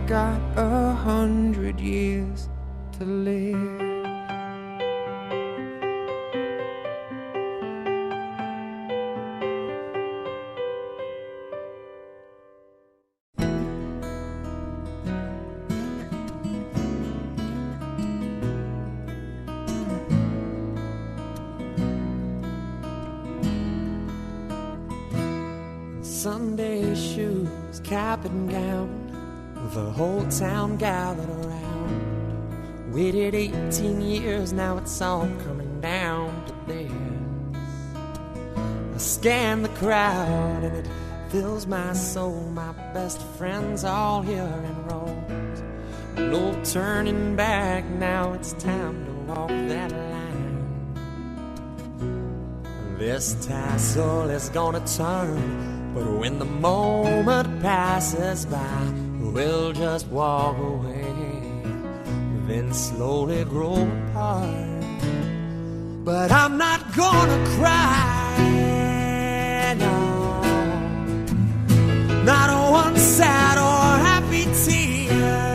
Got 100 years to live. Sunday shoes, cap and gown, the whole town gathered around. Waited 18 years, now it's all coming down to this. I scan the crowd and it fills my soul. My best friends all here in rows. No turning back, now it's time to walk that line. This tassel is gonna turn, but when the moment passes by, we'll just walk away, then slowly grow apart. But I'm not gonna cry, no, not one sad or happy tear.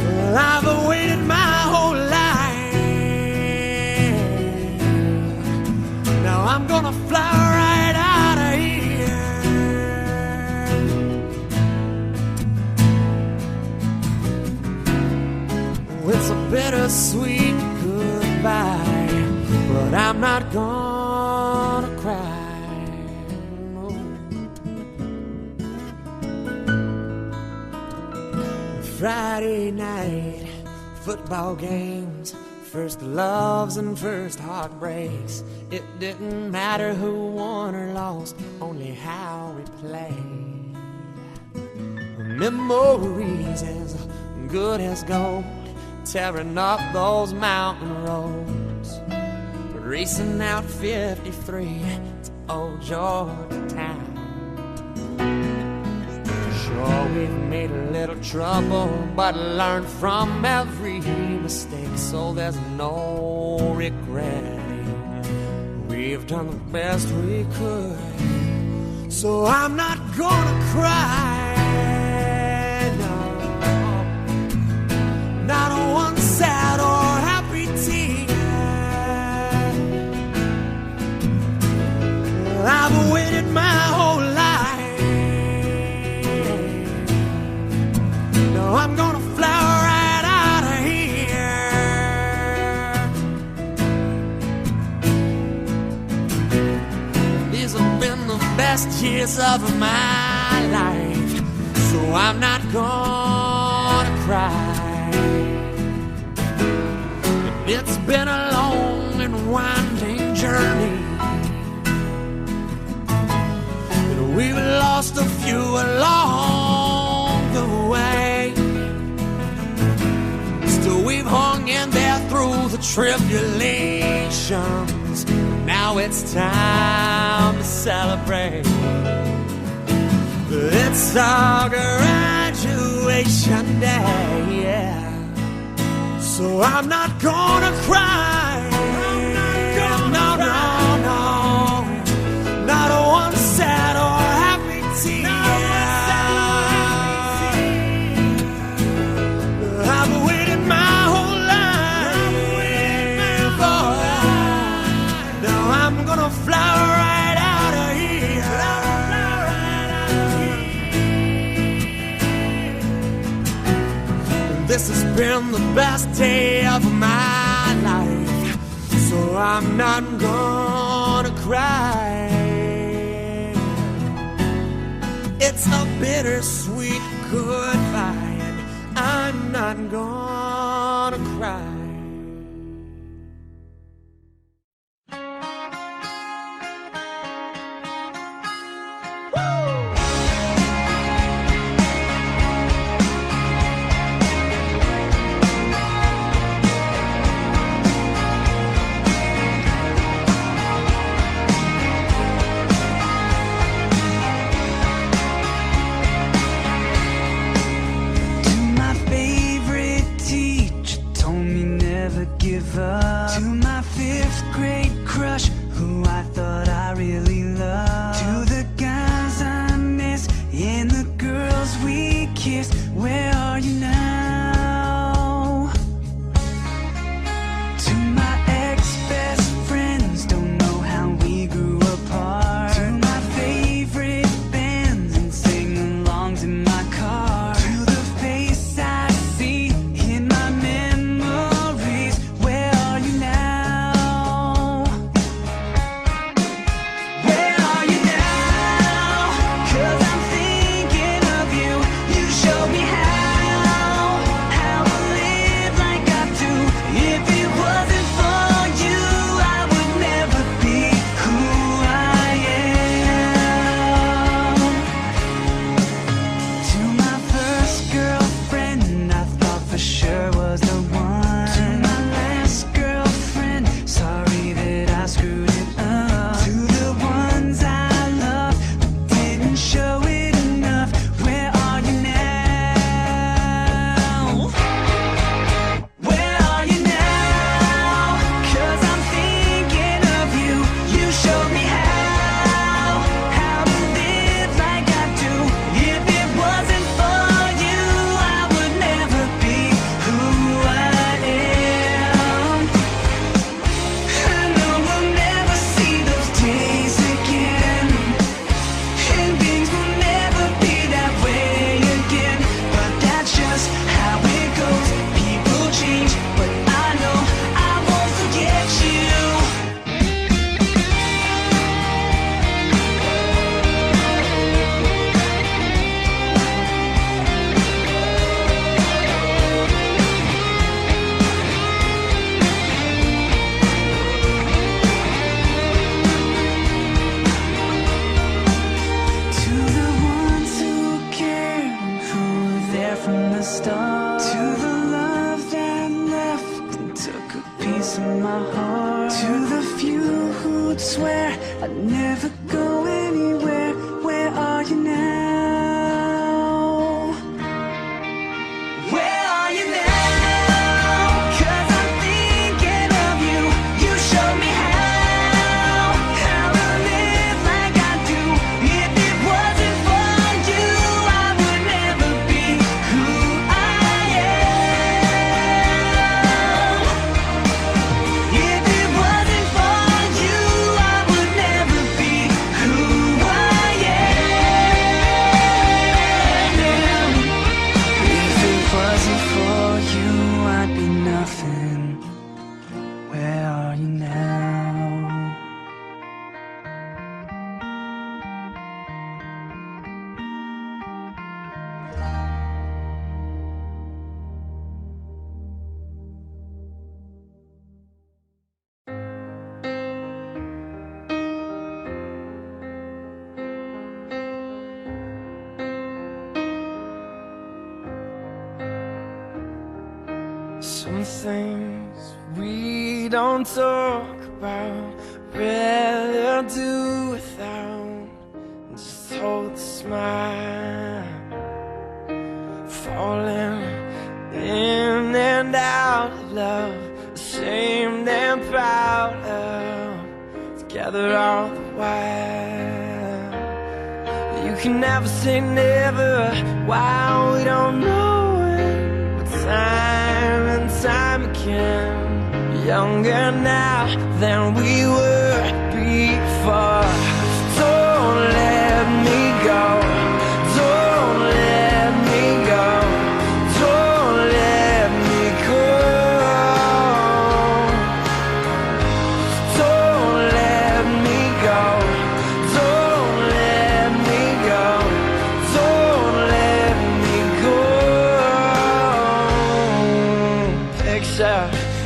Well, I've waited my whole life. Now I'm gonna fly right out of here. It's a bittersweet goodbye, but I'm not gonna cry, no. Friday night, football games, first loves and first heartbreaks. It didn't matter who won or lost, only how we played. Memories as good as gold, tearing up those mountain roads, racing out 53 to old Georgetown. Sure, we've made a little trouble, but learned from every mistake, so there's no regret. We've done the best we could, so I'm not gonna cry, no, not one sad or happy tear. I've waited my whole life. No, I'm gonna fly right out of here. These have been the best years of my life, so I'm not gonna cry. It's been a long and winding journey. We've lost a few along the way. Still we've hung in there through the tribulations. Now it's time to celebrate. It's our graduation day, yeah. So I'm not gonna cry. No, no, no. Not one sad or happy tear. I've waited my whole life. Now I'm gonna fly right out of here. This has been the best day of my life, so I'm not gonna cry. It's a bittersweet goodbye, and I'm not gonna cry. To my 5th grade crush, who I thought I really loved. To the guys I miss and the girls we kissed, where are you now? To my ex-best friends, don't know how we grew apart. To my favorite bands and sing-alongs in my car. To the face I see in my memories, where are you now? start. To the love that left and took a piece of my heart. To the few who'd swear I'd never go anywhere. Where are you now? Where are you now? 'Cause I'm thinking of you. You showed me how to live like I do. If it wasn't for you, I would never be who I am. If it wasn't for you, I would never be who I am. If it wasn't for you, I'd be nothing. Where are you now? Some things we don't talk about, rather do without. Just hold the smile, falling in and out of love, ashamed and proud of, together all the while. You can never say never while we don't know it, but time and time again, younger now than we were before. Don't let me go. Don't let me go. Don't let me go. Don't let me go. Don't let me go. Don't let me go. Picture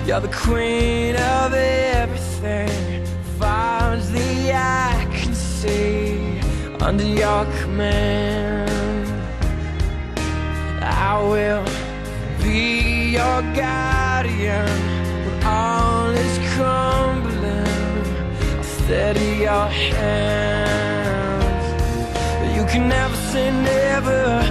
you're the queen of everything, far as the eye can see, under your command. I will be your guardian when all is crumbling. I'll steady your hands. You can never say never